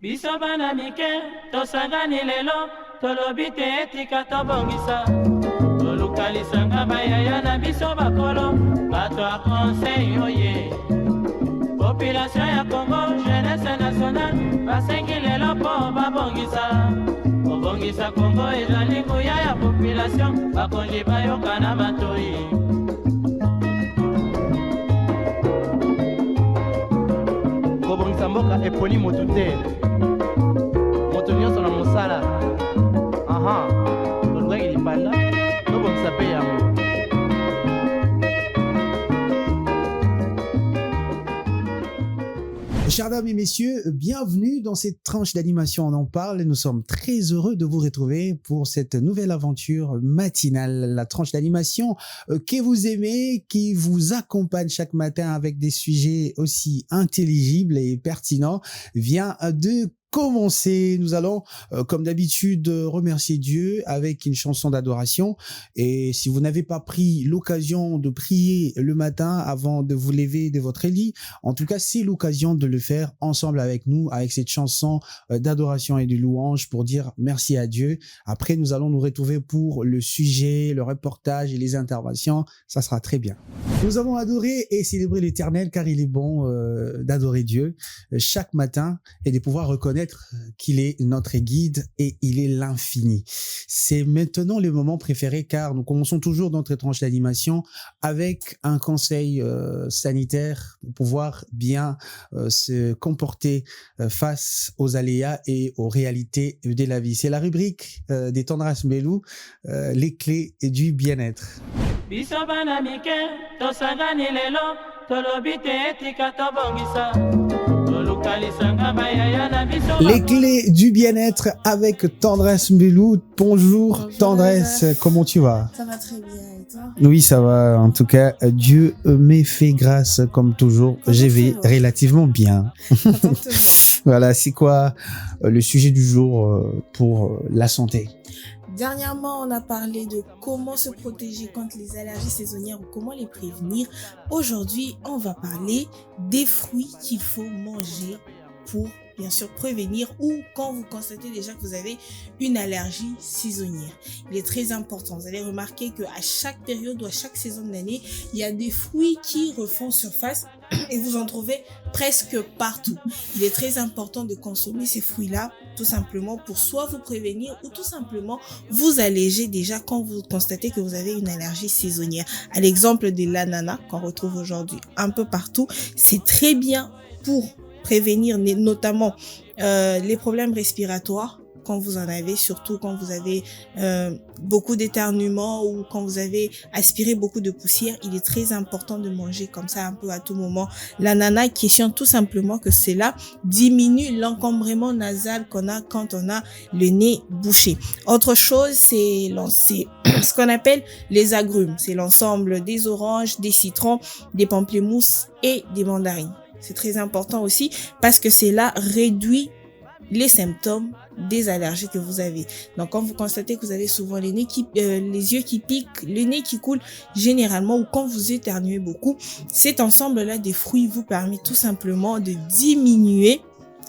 Biso bana mike, tosangani lelo, tolobi te etika tobongisa. Tolukalisanga bayaya na biso bakolo, bato a conseil oye. Population ya Congo, jeunesse nationale, basengi lelo po babongisa. Kobongisa Congo ezali nguya ya population, bakonzi bayoka na matoi. Kobongisa mboka eponi motu te. Moto nyonso na mosala. Aha, tolukaki lipanda, tobongisa pe yango. Chers dames et messieurs, bienvenue dans cette tranche d'animation. On en parle et nous sommes très heureux de vous retrouver pour cette nouvelle aventure matinale. La tranche d'animation que vous aimez, qui vous accompagne chaque matin avec des sujets aussi intelligibles et pertinents, vient de commencer. Nous allons, comme d'habitude, remercier Dieu avec une chanson d'adoration. Et si vous n'avez pas pris l'occasion de prier le matin avant de vous lever de votre lit, en tout cas, c'est l'occasion de le faire ensemble avec nous, avec cette chanson d'adoration et de louange pour dire merci à Dieu. Après, nous allons nous retrouver pour le sujet, le reportage et les interventions. Ça sera très bien. Nous avons adoré et célébré l'Éternel car il est bon d'adorer Dieu chaque matin et de pouvoir reconnaître qu'il est notre guide et il est l'infini. C'est maintenant le moment préféré car nous commençons toujours notre tranche d'animation avec un conseil sanitaire pour pouvoir bien se comporter face aux aléas et aux réalités de la vie. C'est la rubrique des Tendresses Mbelou, les clés du bien-être. Biso bana mike, tosangani lelo, tolobi te etika tobongisa. Les clés du bien-être avec Tendresse Mbelou. Bonjour Tendresse, comment tu vas? Ça va très bien et toi? Oui, ça va. En tout cas, Dieu m'ait fait grâce comme toujours. Je vais relativement bien. Voilà, c'est quoi le sujet du jour pour la santé? Dernièrement, on a parlé de comment se protéger contre les allergies saisonnières ou comment les prévenir. Aujourd'hui, on va parler des fruits qu'il faut manger pour bien sûr prévenir ou quand vous constatez déjà que vous avez une allergie saisonnière. Il est très important. Vous allez remarquer qu'à chaque période ou à chaque saison de l'année, il y a des fruits qui refont surface et vous en trouvez presque partout. Il est très important de consommer ces fruits-là tout simplement pour soit vous prévenir ou tout simplement vous alléger déjà quand vous constatez que vous avez une allergie saisonnière. À l'exemple de l'ananas qu'on retrouve aujourd'hui un peu partout, c'est très bien pour prévenir notamment les problèmes respiratoires quand vous en avez, surtout quand vous avez beaucoup d'éternuements ou quand vous avez aspiré beaucoup de poussière. Il est très important de manger comme ça un peu à tout moment l'ananas, question tout simplement que cela diminue l'encombrement nasal qu'on a quand on a le nez bouché. Autre chose, c'est ce qu'on appelle les agrumes. C'est l'ensemble des oranges, des citrons, des pamplemousses et des mandarines. C'est très important aussi parce que cela réduit les symptômes des allergies que vous avez. Donc, quand vous constatez que vous avez souvent les yeux qui piquent, le nez qui coule généralement ou quand vous éternuez beaucoup, cet ensemble-là des fruits vous permet tout simplement de diminuer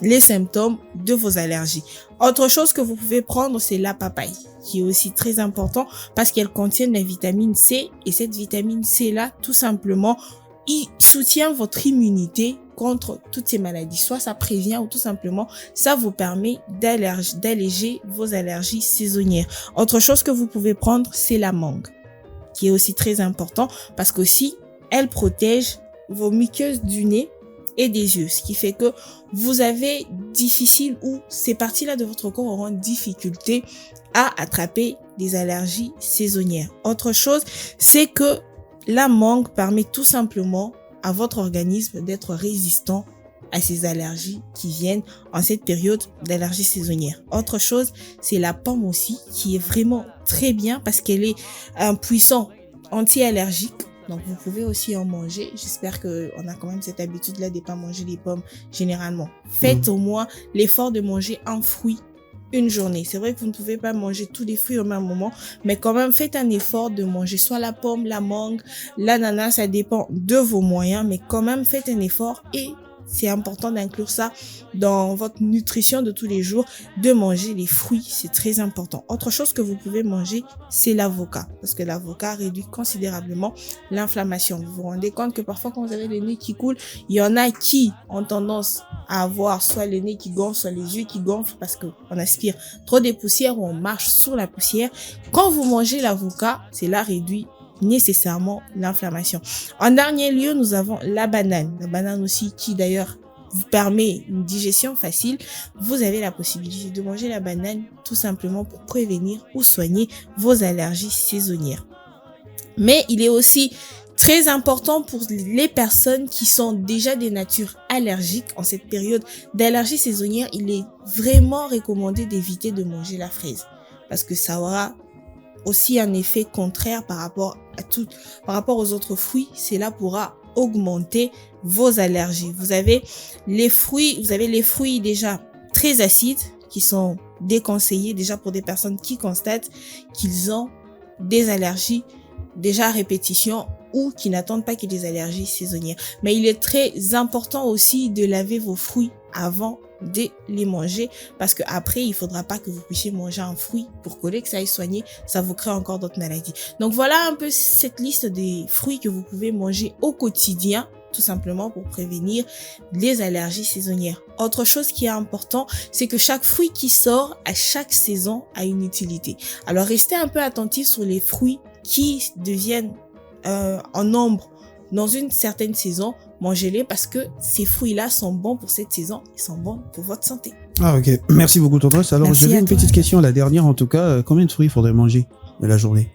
les symptômes de vos allergies. Autre chose que vous pouvez prendre, c'est la papaye, qui est aussi très important parce qu'elle contient la vitamine C et cette vitamine C-là, tout simplement, il soutient votre immunité contre toutes ces maladies. Soit ça prévient ou tout simplement ça vous permet d'alléger vos allergies saisonnières. Autre chose que vous pouvez prendre, c'est la mangue, qui est aussi très important parce qu'aussi elle protège vos muqueuses du nez et des yeux, ce qui fait que vous avez difficile ou ces parties-là de votre corps auront difficulté à attraper des allergies saisonnières. Autre chose, c'est que la mangue permet tout simplement à votre organisme d'être résistant à ces allergies qui viennent en cette période d'allergie saisonnière. Autre chose, c'est la pomme aussi, qui est vraiment très bien parce qu'elle est un puissant anti-allergique. Donc, vous pouvez aussi en manger. J'espère qu'on a quand même cette habitude-là de ne pas manger les pommes généralement. Faites au moins l'effort de manger un fruit une journée. C'est vrai que vous ne pouvez pas manger tous les fruits au même moment, mais quand même faites un effort de manger soit la pomme, la mangue, l'ananas, ça dépend de vos moyens, mais quand même faites un effort et c'est important d'inclure ça dans votre nutrition de tous les jours, de manger les fruits, c'est très important. Autre chose que vous pouvez manger, c'est l'avocat, parce que l'avocat réduit considérablement l'inflammation. Vous vous rendez compte que parfois quand vous avez le nez qui coule, il y en a qui ont tendance à avoir soit le nez qui gonfle, soit les yeux qui gonflent parce qu'on aspire trop des poussières ou on marche sous la poussière. Quand vous mangez l'avocat, cela réduit nécessairement l'inflammation. En dernier lieu, nous avons la banane. La banane aussi qui d'ailleurs vous permet une digestion facile. Vous avez la possibilité de manger la banane tout simplement pour prévenir ou soigner vos allergies saisonnières. Mais il est aussi très important pour les personnes qui sont déjà des natures allergiques. En cette période d'allergie saisonnière, il est vraiment recommandé d'éviter de manger la fraise parce que ça aura aussi un effet contraire par rapport aux autres fruits. Cela pourra augmenter vos allergies. Vous avez les fruits déjà très acides qui sont déconseillés déjà pour des personnes qui constatent qu'ils ont des allergies déjà à répétition ou qui n'attendent pas qu'il y ait des allergies saisonnières. Mais il est très important aussi de laver vos fruits avant de les manger parce que après il faudra pas que vous puissiez manger un fruit pour que ça aille soigner, ça vous crée encore d'autres maladies. Donc voilà un peu cette liste des fruits que vous pouvez manger au quotidien tout simplement pour prévenir les allergies saisonnières. Autre chose qui est important, c'est que chaque fruit qui sort à chaque saison a une utilité. Alors restez un peu attentifs sur les fruits qui deviennent en nombre dans une certaine saison, mangez-les parce que ces fruits-là sont bons pour cette saison, ils sont bons pour votre santé. Ah ok, merci beaucoup Tendresse. Alors j'avais une petite question, la dernière en tout cas, combien de fruits il faudrait manger de la journée?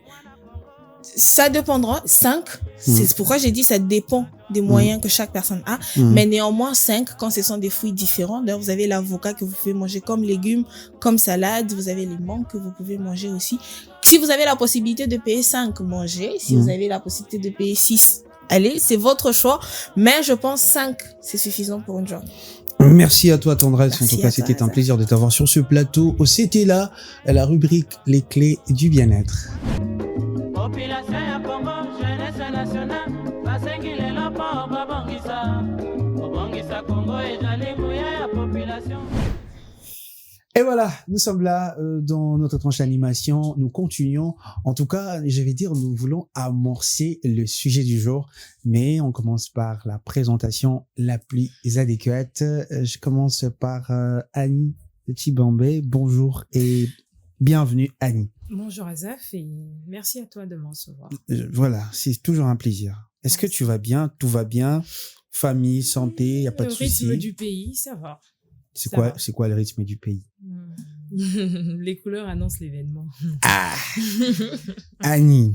Ça dépendra, 5, c'est pourquoi j'ai dit ça dépend des moyens que chaque personne a, mais néanmoins 5 quand ce sont des fruits différents. D'ailleurs vous avez l'avocat que vous pouvez manger comme légume, comme salade, vous avez les mangues que vous pouvez manger aussi. Si vous avez la possibilité de payer 5, mangez. Si vous avez la possibilité de payer 6, allez, c'est votre choix, mais je pense 5 c'est suffisant pour une journée. Merci à toi Tendresse, en Merci tout cas c'était un plaisir de t'avoir sur ce plateau. C'était là la rubrique Les clés du bien-être. Population ya Congo, jeunesse nationale, basengilelo po babongisa Congo ezali nguya ya population. Et voilà, nous sommes là dans notre tranche d'animation. Nous continuons. En tout cas, je vais dire, nous voulons amorcer le sujet du jour, mais on commence par la présentation la plus adéquate. Je commence par Annie de Tibambé. Bonjour et bienvenue Annie. Bonjour Azaf et merci à toi de me recevoir. Voilà, c'est toujours un plaisir. Est-ce que tu vas bien? Tout va bien? Famille, santé, il n'y a pas de soucis? Le rythme du pays, ça va. C'est quoi le rythme du pays? Les couleurs annoncent l'événement. Ah Annie.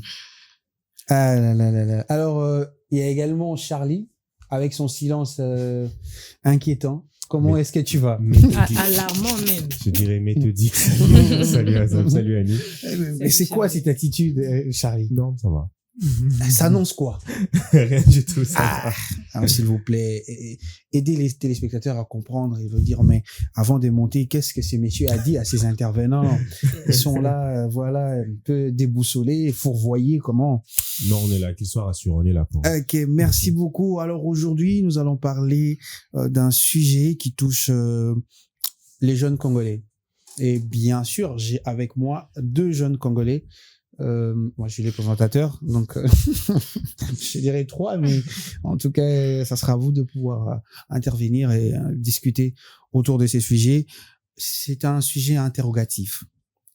Ah là là là là. Alors, il y a également Charlie, avec son silence inquiétant. Comment est-ce que tu vas? Alarmant même. Je dirais méthodique. Salut Azam, salut Annie. Mais c'est quoi cette attitude, Charlie? Non, ça va. Ça annonce quoi? Rien du tout, ça va. Alors, s'il vous plaît, aidez les téléspectateurs à comprendre et veut dire, mais avant de monter, qu'est-ce que ce monsieur a dit à ses intervenants? Ils sont là, voilà, un peu déboussolés, fourvoyés, comment? Non, on est là, qu'ils soient rassurés, on est là pour. Ok, merci beaucoup. Alors aujourd'hui, nous allons parler d'un sujet qui touche les jeunes Congolais. Et bien sûr, j'ai avec moi 2 jeunes Congolais. Moi, je suis le présentateur, donc je dirais 3, mais en tout cas, ça sera à vous de pouvoir intervenir et discuter autour de ces sujets. C'est un sujet interrogatif.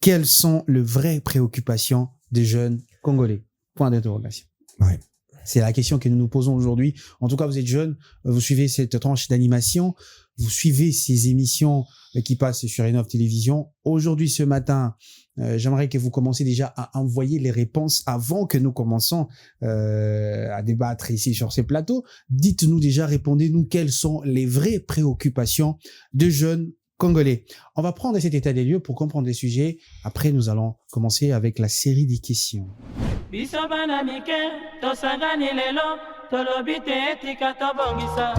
Quelles sont les vraies préoccupations des jeunes Congolais? Point d'interrogation. Ouais. C'est la question que nous nous posons aujourd'hui. En tout cas, vous êtes jeunes, vous suivez cette tranche d'animation, vous suivez ces émissions qui passent sur Innov Télévision. Aujourd'hui, ce matin, j'aimerais que vous commenciez déjà à envoyer les réponses avant que nous commençons à débattre ici sur ces plateaux. Dites-nous déjà, répondez-nous quelles sont les vraies préoccupations de jeunes Congolais. On va prendre cet état des lieux pour comprendre les sujets. Après, nous allons commencer avec la série des questions. Biso bana mike tosangani lelo tolobite etika tobongisa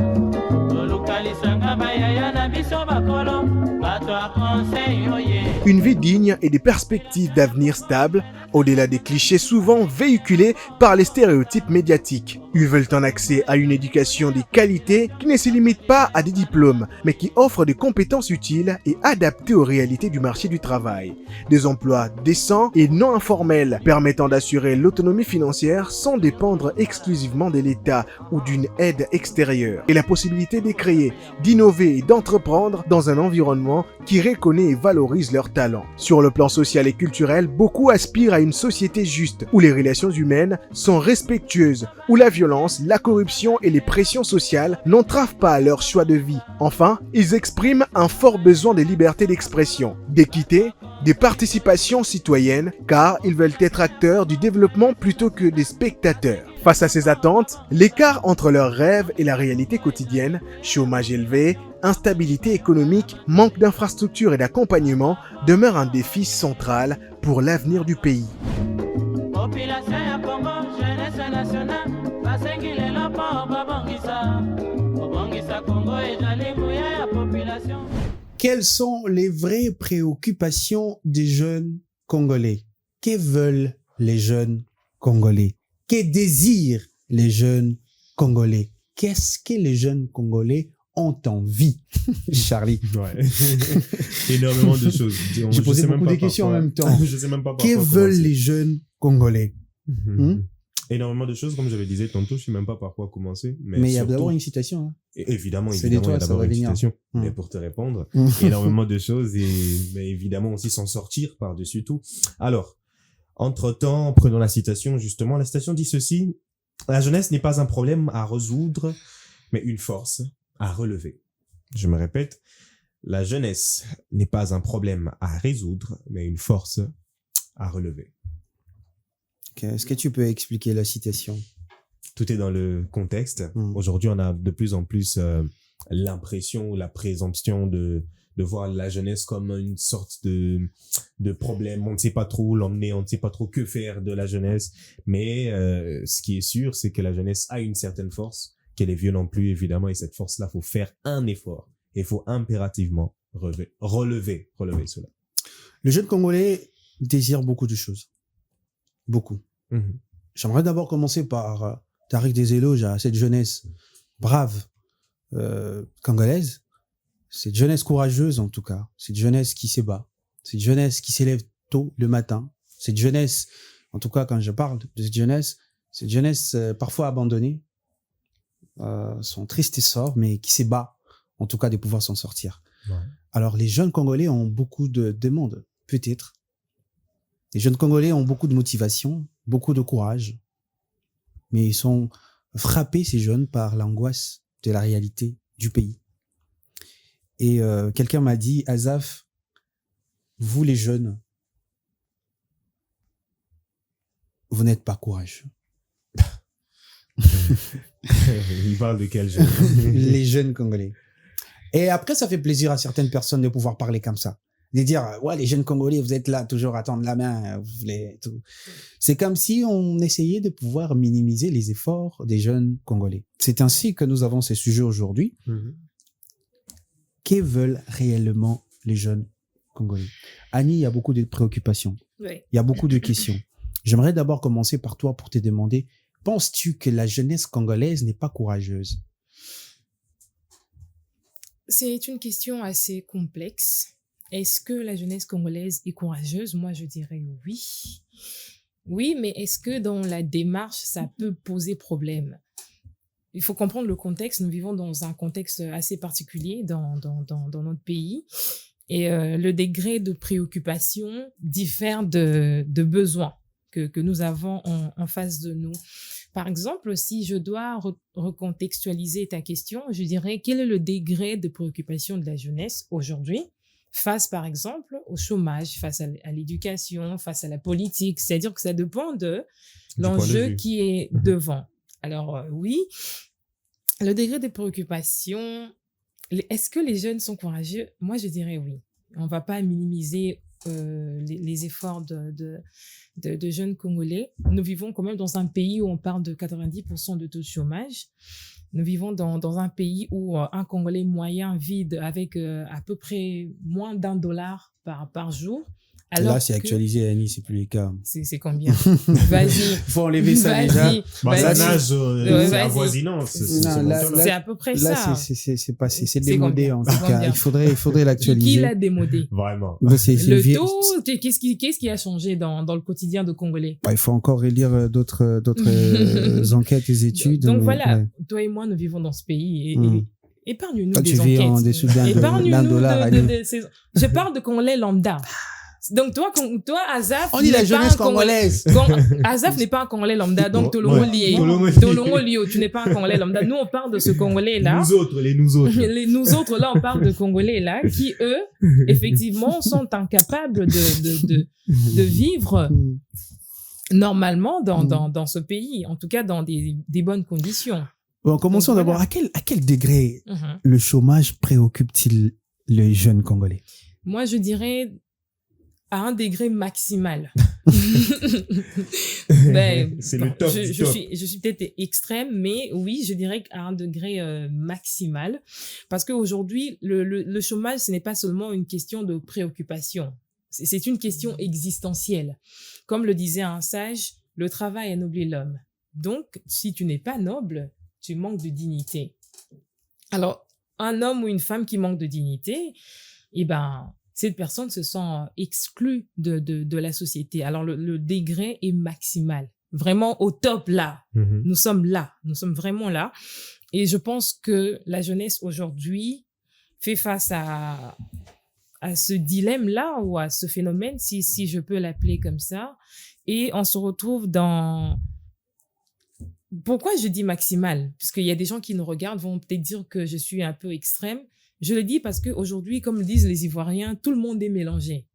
tolukalisanga bayaya na biso bakolo bato ya conseil oye. Une vie digne et des perspectives d'avenir stables, au-delà des clichés souvent véhiculés par les stéréotypes médiatiques. Ils veulent un accès à une éducation de qualité qui ne se limite pas à des diplômes, mais qui offre des compétences utiles et adaptées aux réalités du marché du travail. Des emplois décents et non informels permettant d'assurer l'autonomie financière sans dépendre exclusivement de l'État ou d'une aide extérieure. Et la possibilité de créer, d'innover et d'entreprendre dans un environnement qui reconnaît et valorise leurs talents. Sur le plan social et culturel, beaucoup aspirent à une société juste, où les relations humaines sont respectueuses, où la violence, la corruption et les pressions sociales n'entravent pas leur choix de vie. Enfin, ils expriment un fort besoin de liberté d'expression, d'équité, de participation citoyenne, car ils veulent être acteurs du développement plutôt que des spectateurs. Face à ces attentes, l'écart entre leurs rêves et la réalité quotidienne, chômage élevé, instabilité économique, manque d'infrastructures et d'accompagnement demeure un défi central pour l'avenir du pays. Population ya Congo, jeunesse nationale, basengi lelo mpo babongisa Congo ezali nguya ya population. Quelles sont les vraies préoccupations des jeunes Congolais? Que veulent les jeunes Congolais? Que désirent les jeunes Congolais? Qu'est-ce que les jeunes Congolais ont envie? Charlie. Ouais. Énormément de choses. J'ai posé beaucoup de questions en même temps. Je sais même pas par Que quoi veulent commencer. les jeunes Congolais? Énormément de choses, comme je le disais tantôt, je sais même pas par quoi commencer. Mais il y a surtout- d'abord une citation. Hein. Évidemment, C'est évidemment, des il y a toits, ça d'abord va une venir. citation. Mm. Mais pour te répondre, énormément de choses et mais évidemment aussi s'en sortir par-dessus tout. Alors, entre-temps, prenons la citation justement. La citation dit ceci: la jeunesse n'est pas un problème à résoudre, mais une force à relever. Je me répète, la jeunesse n'est pas un problème à résoudre, mais une force à relever. Ok, est-ce que tu peux expliquer la citation? Tout est dans le contexte. Aujourd'hui, on a de plus en plus l'impression, la présomption de voir la jeunesse comme une sorte de problème. On ne sait pas trop où l'emmener, on ne sait pas trop que faire de la jeunesse. Mais ce qui est sûr, c'est que la jeunesse a une certaine force, qu'elle est vieux non plus, évidemment. Et cette force-là, faut faire un effort. Il faut impérativement relever cela. Le jeune Congolais désire beaucoup de choses. Beaucoup. Mhm. J'aimerais d'abord commencer par Tariq des éloges à cette jeunesse brave congolaise, cette jeunesse courageuse en tout cas, cette jeunesse qui se bat, cette jeunesse qui s'élève tôt le matin, cette jeunesse, en tout cas quand je parle de cette jeunesse parfois abandonnée, son triste sort, mais qui se bat en tout cas de pouvoir s'en sortir. Ouais. Alors les jeunes Congolais ont beaucoup de demandes, peut-être. Les jeunes Congolais ont beaucoup de motivation, beaucoup de courage, mais ils sont frappés, ces jeunes, par l'angoisse de la réalité du pays. Et quelqu'un m'a dit, Azaf, vous les jeunes, vous n'êtes pas courageux. Il parle de quel jeune? Les jeunes Congolais. Et après, ça fait plaisir à certaines personnes de pouvoir parler comme ça. De dire, ouais, les jeunes Congolais, vous êtes là, toujours à tendre la main, vous voulez tout. C'est comme si on essayait de pouvoir minimiser les efforts des jeunes Congolais. C'est ainsi que nous avons ces sujets aujourd'hui. Que veulent réellement les jeunes Congolais? Annie, il y a beaucoup de préoccupations. Oui. Il y a beaucoup de questions. J'aimerais d'abord commencer par toi pour te demander, penses-tu que la jeunesse congolaise n'est pas courageuse? C'est une question assez complexe. Est-ce que la jeunesse congolaise est courageuse? Moi, je dirais oui. Oui, mais est-ce que dans la démarche, ça peut poser problème? Il faut comprendre le contexte. Nous vivons dans un contexte assez particulier dans notre pays. Et le degré de préoccupation diffère de besoins que nous avons en face de nous. Par exemple, si je dois recontextualiser ta question, je dirais quel est le degré de préoccupation de la jeunesse aujourd'hui face, par exemple, au chômage, face à l'éducation, face à la politique. C'est-à-dire que ça dépend de l'enjeu qui est devant. Alors, oui, le degré de préoccupation, est-ce que les jeunes sont courageux? Moi, je dirais oui. On ne va pas minimiser les efforts de jeunes Congolais. Nous vivons quand même dans un pays où on parle de 90% de taux de chômage. Nous vivons dans un pays où un Congolais moyen vide avec à peu près moins $1 par jour. Alors là, c'est actualisé, Annie, c'est plus les cas. C'est combien? Vas-y. Faut enlever ça déjà. Ça nage, vas-y. avoisinant. C'est à peu près là, ça. C'est passé, c'est démodé en tout C'est cas. combien? Il faudrait l'actualiser. Qui l'a démodé? Vraiment. C'est Le taux, qu'est-ce qui a changé dans le quotidien de Congolais? Il faut encore relire d'autres enquêtes et études. Donc voilà, ouais. toi et moi, nous vivons dans ce pays et épargne-nous Toi, des tu vis en enquêtes. dessous d'un dollar. Je parle de Congolais lambda. Donc toi, Azaf, on dit la jeunesse congolaise. Azaf n'est pas un Congolais lambda, donc Tolongo Lio, tu n'es pas un Congolais lambda. Nous, on parle de ce Congolais-là. Nous autres. Nous autres, là, on parle de Congolais-là qui, eux, effectivement, sont incapables de vivre normalement dans ce pays, en tout cas dans des bonnes conditions. Bon, commençons Donc, d'abord. voilà. À quel degré le chômage préoccupe-t-il les jeunes Congolais? Moi, je dirais à un degré maximal. C'est le top du top. Je suis peut-être extrême, mais oui, je dirais qu'à un degré maximal. Parce qu'aujourd'hui, le chômage, ce n'est pas seulement une question de préoccupation. C'est une question existentielle. Comme le disait un sage, le travail anoblit l'homme. Donc, si tu n'es pas noble, tu manques de dignité. Alors, un homme ou une femme qui manque de dignité, eh ben, cette personne se sent exclue de la société. Alors, le degré est maximal. Vraiment au top là. Nous sommes là. Nous sommes vraiment là. Et je pense que la jeunesse aujourd'hui fait face à ce dilemme-là ou à ce phénomène, si je peux l'appeler comme ça. Et on se retrouve dans... Pourquoi je dis maximal? Puisqu'il y a des gens qui nous regardent, vont peut-être dire que je suis un peu extrême. Je le dis parce qu'aujourd'hui, comme le disent les Ivoiriens, tout le monde est mélangé.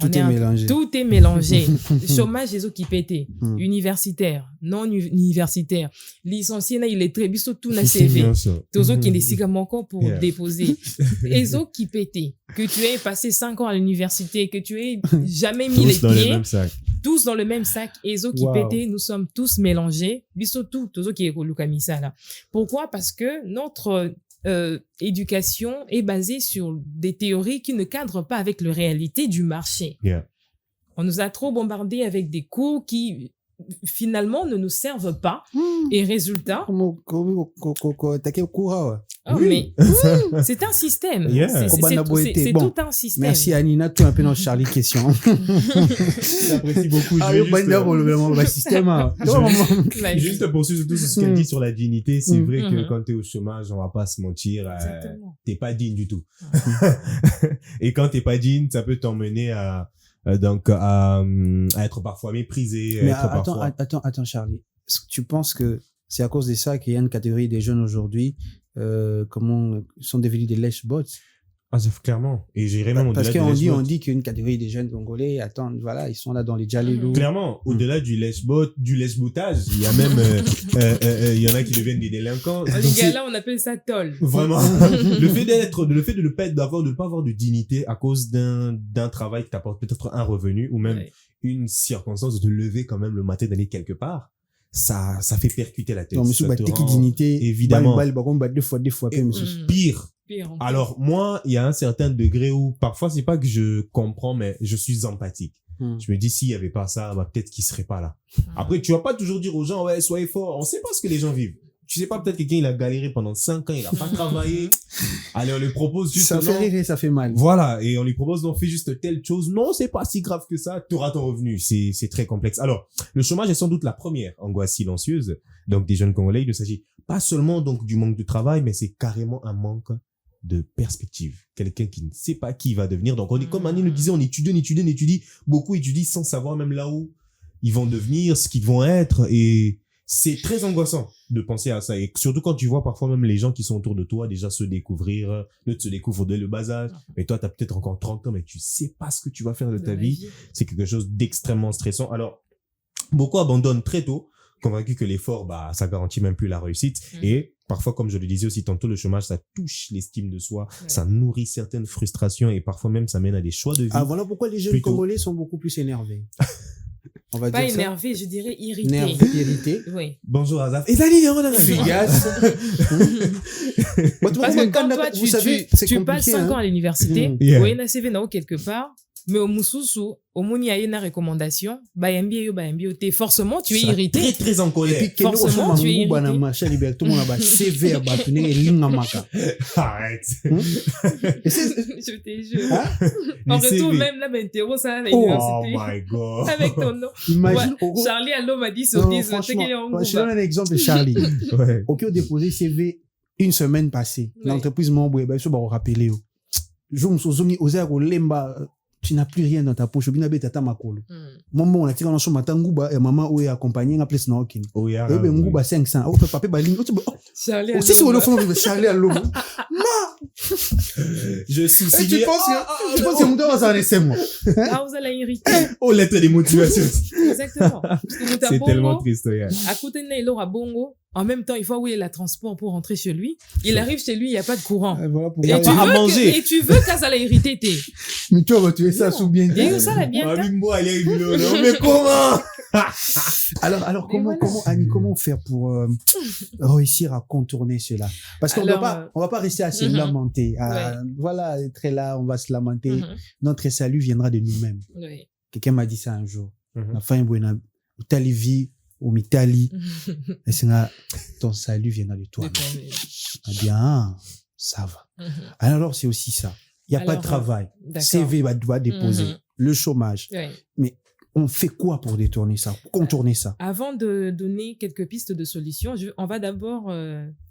Tout est mélangé. Tout est mélangé. Chômage, les autres qui pétaient. Universitaire, non universitaire. Licencié, il est très biso tout na CV. Tous autres qui décident encore pour déposer. Les autres qui pétaient. Que tu aies passé 5 ans à l'université, que tu aies jamais mis les pieds. Tous dans le même sac. Et les autres qui pétaient, nous sommes tous mélangés. Biso tout. Tous autres qui est Lukamisa là. Pourquoi? Parce que notre éducation est basée sur des théories qui ne cadrent pas avec la réalité du marché. On nous a trop bombardé avec des cours qui finalement ne nous servent pas et résultat mais c'est un système. C'est bon, tout un système. Merci Anina, tout un peu dans Charlie question. J'apprécie beaucoup. Juste poursuivre surtout sur ce qu'elle dit sur la dignité. C'est vrai que quand tu es au chômage, on va pas se mentir, t'es pas digne du tout. Et quand t'es pas digne, ça peut t'emmener à être parfois méprisé. Mais attends Charlie, est-ce que tu penses que c'est à cause de ça qu'il y a une catégorie des jeunes aujourd'hui comment sont devenus des lèche-bots? Clairement. Et j'irais même parce au-delà qu'on dit qu'une catégorie des jeunes Congolais, voilà, ils sont là dans les Djalilou. Clairement, au-delà du lèche-boutage, il y a même, il y en a qui deviennent des délinquants. Les gars, là, on appelle ça toll. Vraiment. le fait de ne pas avoir de dignité à cause d'un travail qui t'apporte peut-être un revenu ou même une circonstance de te lever quand même le matin d'aller quelque part. Ça fait percuter la tête. Non, mais ça te rend, dignité, évidemment. Deux fois, Pire. Alors, moi, il y a un certain degré où, parfois, c'est pas que je comprends, mais je suis empathique. Je me dis, s'il y avait pas ça, peut-être qu'il serait pas là. Après, tu vas pas toujours dire aux gens, ouais, soyez forts. On sait pas ce que les gens vivent. Tu sais pas, peut-être quelqu'un, il a galéré pendant 5 ans, il a pas travaillé. Allez, on lui propose juste... Ça fait rire et ça fait mal. Voilà. Et on lui propose, non, fais juste telle chose. Non, c'est pas si grave que ça. Tu auras ton revenu. C'est très complexe. Alors, le chômage est sans doute la première angoisse silencieuse. Donc, des jeunes Congolais, il ne s'agit pas seulement donc du manque de travail, mais c'est carrément un manque de perspective. Quelqu'un qui ne sait pas qui il va devenir. Donc, on est, comme Annie le disait, on étudie. Beaucoup étudient sans savoir même là où ils vont devenir, ce qu'ils vont être. Et c'est très angoissant de penser à ça. Et surtout quand tu vois parfois même les gens qui sont autour de toi déjà se découvrir, ne se découvrent dès le bas âge. Mais toi, tu as peut-être encore 30 ans, mais tu sais pas ce que tu vas faire de ta vie. C'est quelque chose d'extrêmement stressant. Alors, beaucoup abandonnent très tôt, convaincus que l'effort, ça garantit même plus la réussite. Et parfois, comme je le disais aussi tantôt, le chômage, ça touche l'estime de soi, ça nourrit certaines frustrations et parfois même ça mène à des choix de vie. Voilà pourquoi les jeunes Congolais sont beaucoup plus énervés. On va Pas dire ça. énervé, je dirais irrité. Nerveux, irrité. Oui. Bonjour Azaf. Et Dali, on a Figasse. Parce que quand toi, vous savez, c'est tu passes compliqué, 5 ans hein. à l'université, Yeah. ou na CV na quelque part, mais au Moussousou, au Mouni a une recommandation, bayambi yo, t'es forcément, tu es irrité. Très, très en Et colère. puis, kende Forcément, kosoma tu es nguba na irrité. marché libre, tout le monde a ba CV ya bato ndenge elinga maka. Arrête. Et c'est- Je te jure. Hein? On Les retrouve CV. même là, Mentero, ça, à Oh l'université. my God. Avec ton nom. Imagine, Ouais, Oko- Charlie Allo m'a dit Non, sur 10, franchement, c'est qu'il est en je te donne un exemple de Charlie. Ouais. Ok, au déposé CV une semaine passée. Ouais. L'entreprise m'a envoyé, ben, ça va vous rappeler. Je me suis dit, tu n'as plus rien dans ta poche. Obina be tata makolo. Maman, on a tiré dans son matin, nguba, et maman, oui, accompagné, a place na okini. Oh, yeah. Eh ben, nguba 500. Oh, papa, ba ligne. Charlie Oh, si, si, on Allo. le fait, Charlie à l'eau. Je suis Et tu signé. penses que mon temps va s'en moi. Ah, vous allez irriter. Oh, lettre de motivation. Exactement. Parce que vous C'est t'as tellement bongo, triste, yeah. à côté de il aura bongo. En même temps, il faut où la transport pour rentrer chez lui. Il arrive chez lui, il n'y a pas de courant. Voilà pour Il y a Et pas tu à veux manger. et tu veux qu'à ça l'a irrité, t'es. Mais tu vas tuer ça sous bien. Il y a eu ça, la bien. Ah, oui, moi, il y a eu le nom. Mais comment? Alors Mais comment, Annie, comment faire pour réussir à contourner cela? Parce qu'on Alors, on va pas rester à se mhm. lamenter. Voilà, être là, on va se lamenter. Mhm. Notre salut viendra de nous-mêmes. Oui. Quelqu'un m'a dit ça un jour. Mhm. La fin buena, Italie vie, ou Mitali, et c'est là, ton salut viendra de toi. Ah bien, ça va. Mhm. Alors c'est aussi ça. Il y a pas de Alors, travail. D'accord. CV doit déposer. Mhm. Le chômage. Oui. On fait quoi pour détourner ça, pour contourner ça? Avant de donner quelques pistes de solutions, on va d'abord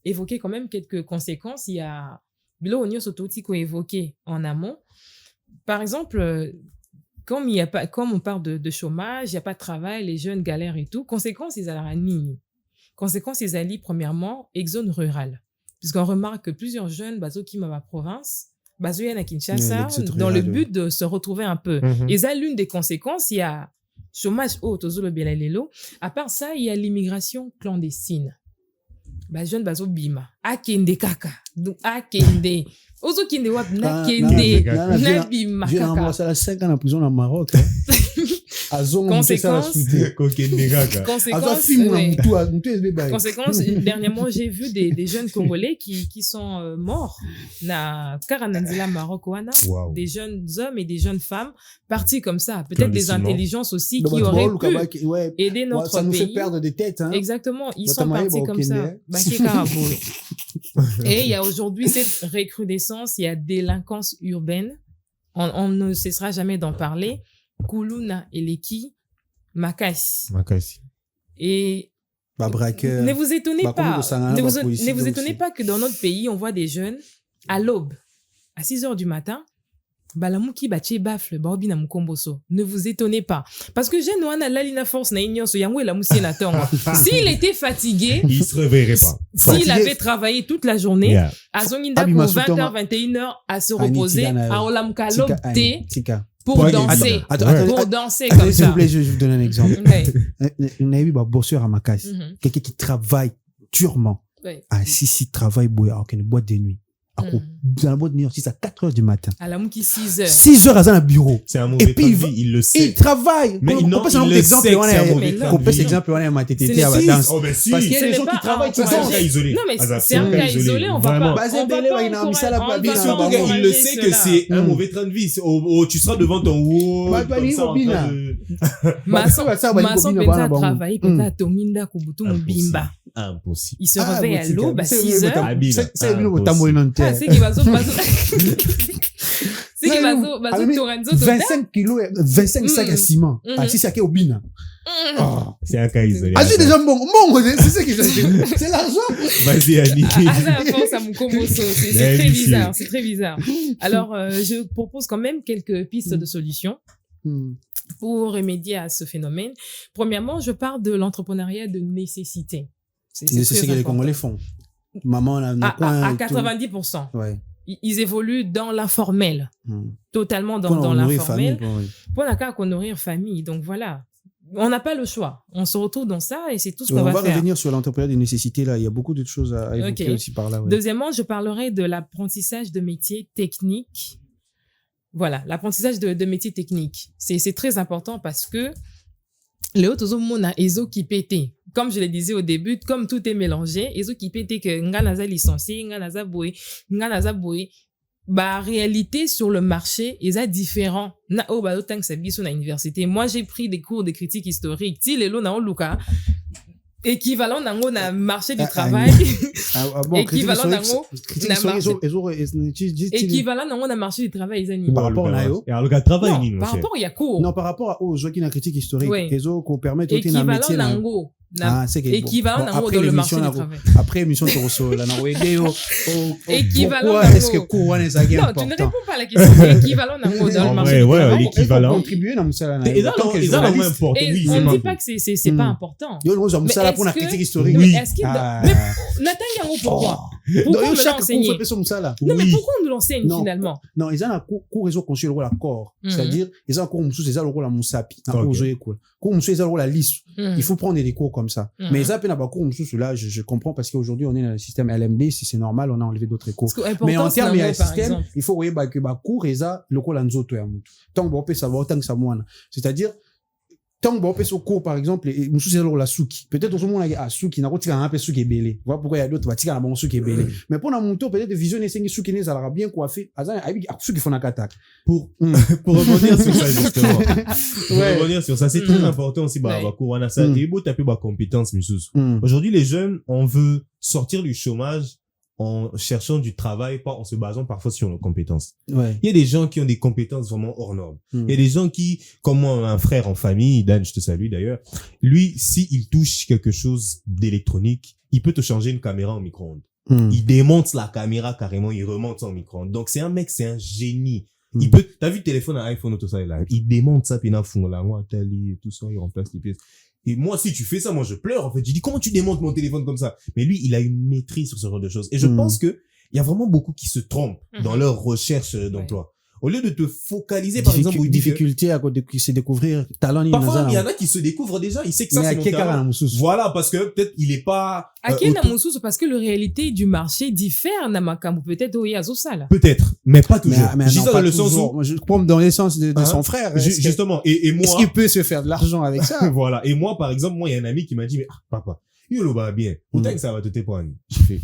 évoquer quand même quelques conséquences. Il y a Bilo Onyo Sototiko évoqué en amont. Par exemple, comme on parle de chômage, il n'y a pas de travail, les jeunes galèrent et tout. Conséquence, ils allaient à Nini. Conséquence, ils allaient premièrement, exode rurale. Puisqu'on remarque que plusieurs jeunes, bazo qui ma province, bazo yana Kinshasa, l'exode dans le rural, but de se retrouver un peu. Mhm. Et ça, l'une des conséquences, il y a chômage haut, tozolo bialalelo. À part ça, il y a l'immigration clandestine. Bah, jeune bazo bima. Akende kaka. Donc, akende. Ozo kende wap na kende. Na bima J'ai kaka. embrassé à 5 ans en prison au Maroc. Conséquence. Coquine des gars, quoi. Conséquence, Conséquence, dernièrement, j'ai vu des jeunes Congolais qui sont morts na Karananzila Maroc wana, Wow. des jeunes hommes et des jeunes femmes partis comme ça. Peut-être des Clandestinement. intelligences aussi qui auraient pu aider notre ça nous pays. fait perdre des têtes. Hein. Exactement, ils sont Watamae partis comme ça. Bakende. Baki Karabolo. Et il y a aujourd'hui cette recrudescence, il y a délinquance urbaine. On ne cessera jamais d'en parler. Kuluna Eleki, Makasi. Makasi. Et Braqueur. ne vous étonnez Bah, pas, comme ça, hein, ne bah, vous policier ne vous aussi. étonnez pas que dans notre pays, on voit des jeunes à l'aube, à 6 heures du matin, balamuki bache bafle, baobi na mukomboso. Ne vous étonnez pas. Parce que jeune wana lalina force na inyonso, yango la musie na tongo. S'il était fatigué, Il se réveillerait pas. s'il avait travaillé toute la journée, Yeah. à Zonginda Abima pour 20h, Soutoma. 21h, à se Annie reposer, Tigana, à Olamka l'aube thé Tika. pour Pour danser. Attends, Pour danser attendez, comme s'il vous ça. plaît, je vais vous donner un exemple. Ouais. On a eu un bosseur à Makassi. Mhm. Quelqu'un qui travaille durement. Ouais. Ah, si, travaille, alors qu'il y a une boîte de nuit. Dans la boîte de nuit, c'est à 4 heures du matin. À la mouki 6 heures. 6 heures à un bureau. C'est un Et mauvais puis, temps de il va- vie, il le Il sait. travaille. Mais On non, peut il un le exemple, sait on que c'est un a- mauvais Mais temps on de peut vie. exemple, on a un Ce TTT n'est à pas- danse. Oh, ben si. Parce qu'il y a Ce des n'est gens pas qui travaillent à tout C'est un ça. cas isolé. Non, mais Azaf, c'est un cas isolé, on va Vraiment. pas, Basé on va Bélé, pas il a mis ça là, encourager- Babi, on va là, pas Babi. Il le sait que encourager c'est un Mm. mauvais train de vie. Tu seras devant ton haut. Bah, comme ça, en Bobina. train de- Mason ça, Bali Mason Bobina, pensa Bana, travailler, Bango. pensa tominda kubutu mubimba. Impossible. Il se réveille à l'aube à 6 heures. C'est lui au tambour non Ah, c'est qui va zo c'est qui va zo Torenzo Total. 25 kilos, 25 sacs à ciment. Mhm. Ah, si c'est à Obina. Ah, C'est un cas isolé. j'ai déjà bon, c'est ça que je c'est l'argent. Vas-y, Annie. Ah, ça pense à Mukomboso. C'est Mais très monsieur. bizarre, c'est très bizarre. Alors, je propose quand même quelques pistes de solutions pour remédier à ce phénomène. Premièrement, je parle de l'entrepreneuriat de nécessité. C'est ce que les important. Congolais font. Maman, là, À 90%. Ouais. Ils évoluent dans l'informel, totalement Pour dans nourrir l'informel, famille, pour la qu'on nourrir famille. Donc voilà, on n'a pas le choix. On se retrouve dans ça et c'est tout ce On qu'on va va faire. revenir sur l'entrepreneuriat de nécessité là. Il y a beaucoup de choses à évoquer Ok. aussi par là. Ouais. Deuxièmement, je parlerai de l'apprentissage de métiers techniques. Voilà, l'apprentissage de métiers techniques. C'est très important parce que Léo tozomona ezo qui pété. Comme je le disais au début, comme tout est mélangé, ezo qui pété que nga naza licencié, nga naza boy. Bah, réalité sur le marché, ils sont différents. Na o ba tang sa biso na université. Moi, j'ai pris des cours de critique historique. Ti lelo na luka équivalent nango na marché du travail. Équivalent nango na marché. Équivalent nango na marché du travail izani. Par rapport à yo. Et alors le travail ni. Par rapport il y a cours. Non, par rapport aux gens qui na critique historique, ezo ko permettre tout un métier nango. C'est équivalent nango dans le marché du travail. Après émission to reso la na wegeo. Équivalent. Pourquoi est-ce que cours wana ezagi important? Non, tu ne réponds pas à la question. Équivalent nango dans le marché du travail. Ouais, l'équivalent. Contribuer na musala na. Et ça non important. Oui, on ne dit pas que c'est pas important. Yo no musala pour la critique historique. Oui. Est-ce que mais Nathan yango pourquoi? Pourquoi on l'enseigne? Non, mais pourquoi on nous l'enseigne finalement? Non, ils ont un cours réseau conçu le rôle accord. C'est-à-dire, ils ont un cours musu, ils ont le rôle à musapi. Un cours joué cool. Cours musu, ils ont le rôle à lisse. Il faut prendre des cours comme ça. Mais ils ont un cours musu, là, je comprends parce qu'aujourd'hui, on est dans le système LMD, si c'est normal, on a enlevé d'autres cours. Mais en termes de système, il faut voir que cours, ils ont le rôle à nzoto ya mutu. Tant que on peut savoir, tant que ça moine. C'est-à-dire, tant que on peut se cours, par exemple, et musu, c'est le souki. Peut-être, tout le monde a souki, n'a pas un peu souki est belé. Voilà pourquoi il y a d'autres, va bon souki est belé. Mais pour la moto, peut-être, visionner, c'est souki n'est pas bien coiffé. Avec souki font un attaque. Pour rebondir sur ça, justement. Pour rebondir sur ça, c'est très important aussi, cours, on a ça, et beau taper, compétences, musus. Aujourd'hui, les jeunes, on veut sortir du chômage en cherchant du travail, pas en se basant parfois sur nos compétences. Il y a des gens qui ont des compétences vraiment hors normes. Il y a des gens qui, comme moi, un frère en famille, Dan, je te salue d'ailleurs, lui, s'il touche quelque chose d'électronique, il peut te changer une caméra en micro-ondes. Il démonte la caméra carrément, il remonte en micro-ondes. Donc c'est un mec, c'est un génie. Il peut, t'as vu le téléphone, un iPhone, tout ça, là, il démonte ça, puis il a fond là, tout ça, il remplace les pièces. Et moi, si tu fais ça, moi, je pleure, en fait. Je dis, comment tu démontes mon téléphone comme ça? Mais lui, il a une maîtrise sur ce genre de choses. Et je pense que il y a vraiment beaucoup qui se trompent dans leur recherche d'emploi. Au lieu de te focaliser, par exemple, aux difficultés à se découvrir, talent, parfois, il y en a qui se découvrent déjà. Il sait que ça, c'est mon talent. Voilà, parce que peut-être il est pas, parce que la réalité du marché diffère, Namakambu, peut-être, au Yazosala. Peut-être, mais pas toujours. Mais je dis ça dans le sens où, je crois dans le sens de son frère. Justement. Et moi. Est-ce qu'il peut se faire de l'argent avec ça? Voilà. Et moi, par exemple, il y a un ami qui m'a dit, mais, papa, il va bien. Autant que ça va te t'éprendre. Je fais.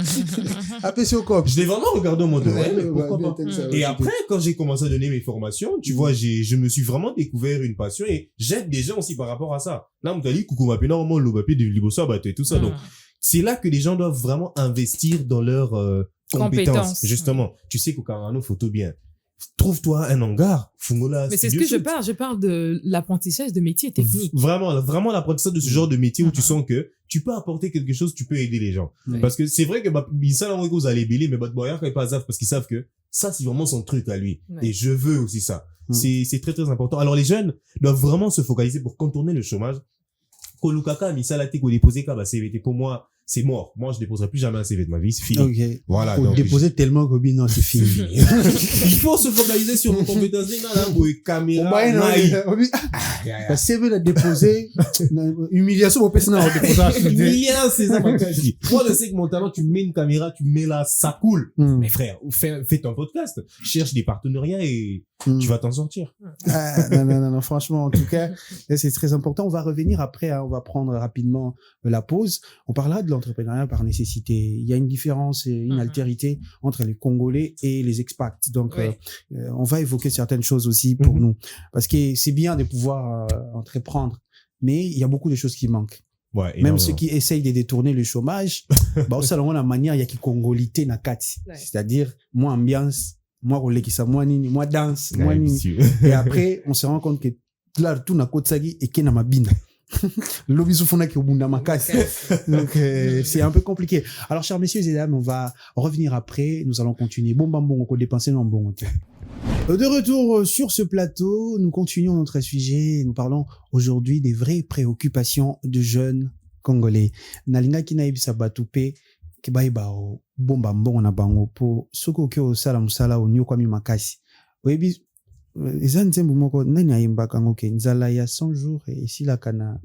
Je l'ai vraiment regardé en mode, pourquoi pas? Et après, quand j'ai commencé à donner mes formations, tu vois, je me suis vraiment découvert une passion et j'aide des gens aussi par rapport à ça. Là, on t'a dit, coucou, ma normalement, le papier de Libosa, et tout ça. Donc, c'est là que les gens doivent vraiment investir dans leurs, compétences. Justement. Tu sais qu'au Carano, photo bien. Trouve-toi un hangar. Mais c'est ce que je parle. Je parle de l'apprentissage de métiers techniques. Vraiment l'apprentissage de ce genre de métier où tu sens que tu peux apporter quelque chose, tu peux aider les gens. Parce que c'est vrai que, ça, là, vous allez bêler, mais boyard, quand ils pas parce qu'ils savent que ça, c'est vraiment son truc à lui. Et je veux aussi ça. C'est très, très important. Alors, les jeunes doivent vraiment se focaliser pour contourner le chômage. Kolukaka, Misalate, ko déposer, CVT, pour moi, c'est mort. Moi, je déposerai plus jamais un CV de ma vie, c'est fini. Okay. Voilà. Faut déposer tellement que non, c'est fini. Il faut se focaliser sur nos compétences. Caméra, la CV l'a déposé, humiliation au personnel au déposage. Humiliant, c'est ça, moi, je sais que mon talent, tu mets une caméra, tu mets là, ça coule. Mais frère, fais ton podcast. Cherche des partenariats et tu vas t'en sortir. Non, franchement, en tout cas, c'est très important. On va revenir après, on va prendre rapidement la pause. On parlera de l'entrepreneuriat par nécessité. Il y a une différence et une altérité entre les Congolais et les expats. Donc, on va évoquer certaines choses aussi pour nous. Parce que c'est bien de pouvoir entreprendre, mais il y a beaucoup de choses qui manquent. Même ceux qui essayent de détourner le chômage, ça, la manière, il y a qui congolité na kati. C'est-à-dire, moi, ambiance, moi, rolekisa, moi, nini, moi, danse, moi, nini. Et après, on se rend compte que là, tout na kotsagi et kena mabinda. Donc, c'est un peu compliqué. Alors, chers messieurs et dames, on va revenir après. Nous allons continuer. De retour sur ce plateau, nous continuons notre sujet. Nous parlons aujourd'hui des vraies préoccupations de jeunes Congolais. Nalinga kinaibisa batupe kebaibao bomba mbongo na bango po soko ke osala musala onyo kwa makasi. Webi eza nzembo moko nani ayimbaka ngo ke nzala ya 100 jours et ici la kana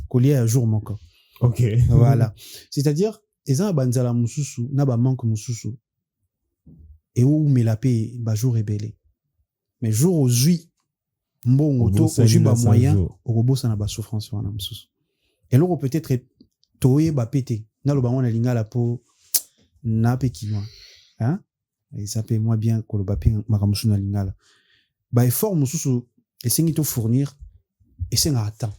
kolia ya jour moko. OK. Voilà. C'est-à-dire eza banzala mususu na ba manque mususu. Et où melape ba jour ebele. Mais jour ozui mbongo to ojuba moyen okobosa na ba souffrance wana msusu eloko peut-être toye ba pété naloba ngona lingala po na pe kinwa hein et ça peut moi bien ko loba pe makamusu na lingala ba effort msusu esengi to fournir esenga attend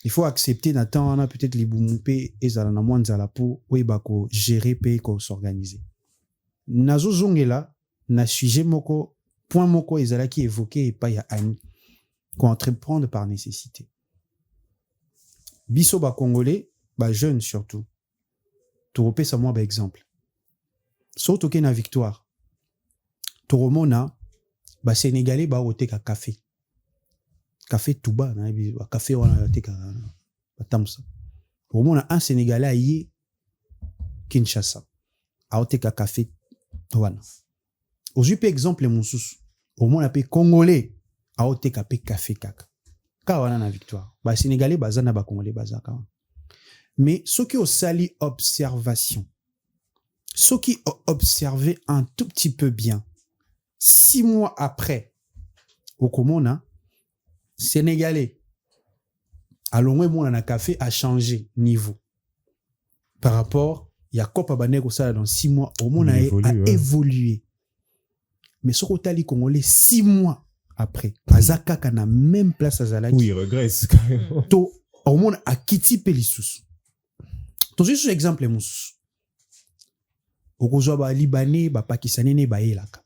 il faut accepter na temps wana peut-être les bumpe ezala na mwanzala po oyeba ko gérer pe ko s'organiser nazo zongela na sujet moko point moko ezala qui évoqué et pas ya Annie qu'on entreprendre par nécessité biso ba congolais ba jeunes surtout to ça moi ba exemple surtout que na victoire to romona ba sénégalais ba oteka café touba na ba café wana oteka ba tamsa romona un sénégalais aye Kinshasa a oteka café wana ojupe exemple monsusu romona pe congolais a oteka pe café kaka ka wana na victoire ba sénégalais bazana ba congolais bazaka mais ce qui au sali observation ce qui observé un tout petit peu bien 6 mois après au Komona sénégalais alongwe mona na café a changé niveau par rapport ya kopa baneko ça dans 6 mois au mona a évolué mais ce que tali congolais 6 mois après bazaka kana même place à Zalaki oui regresse carrément to au mona a kiti pelisusu to juste exemple mususu okozwa ba libanais ba pakistanais ne ba yelaka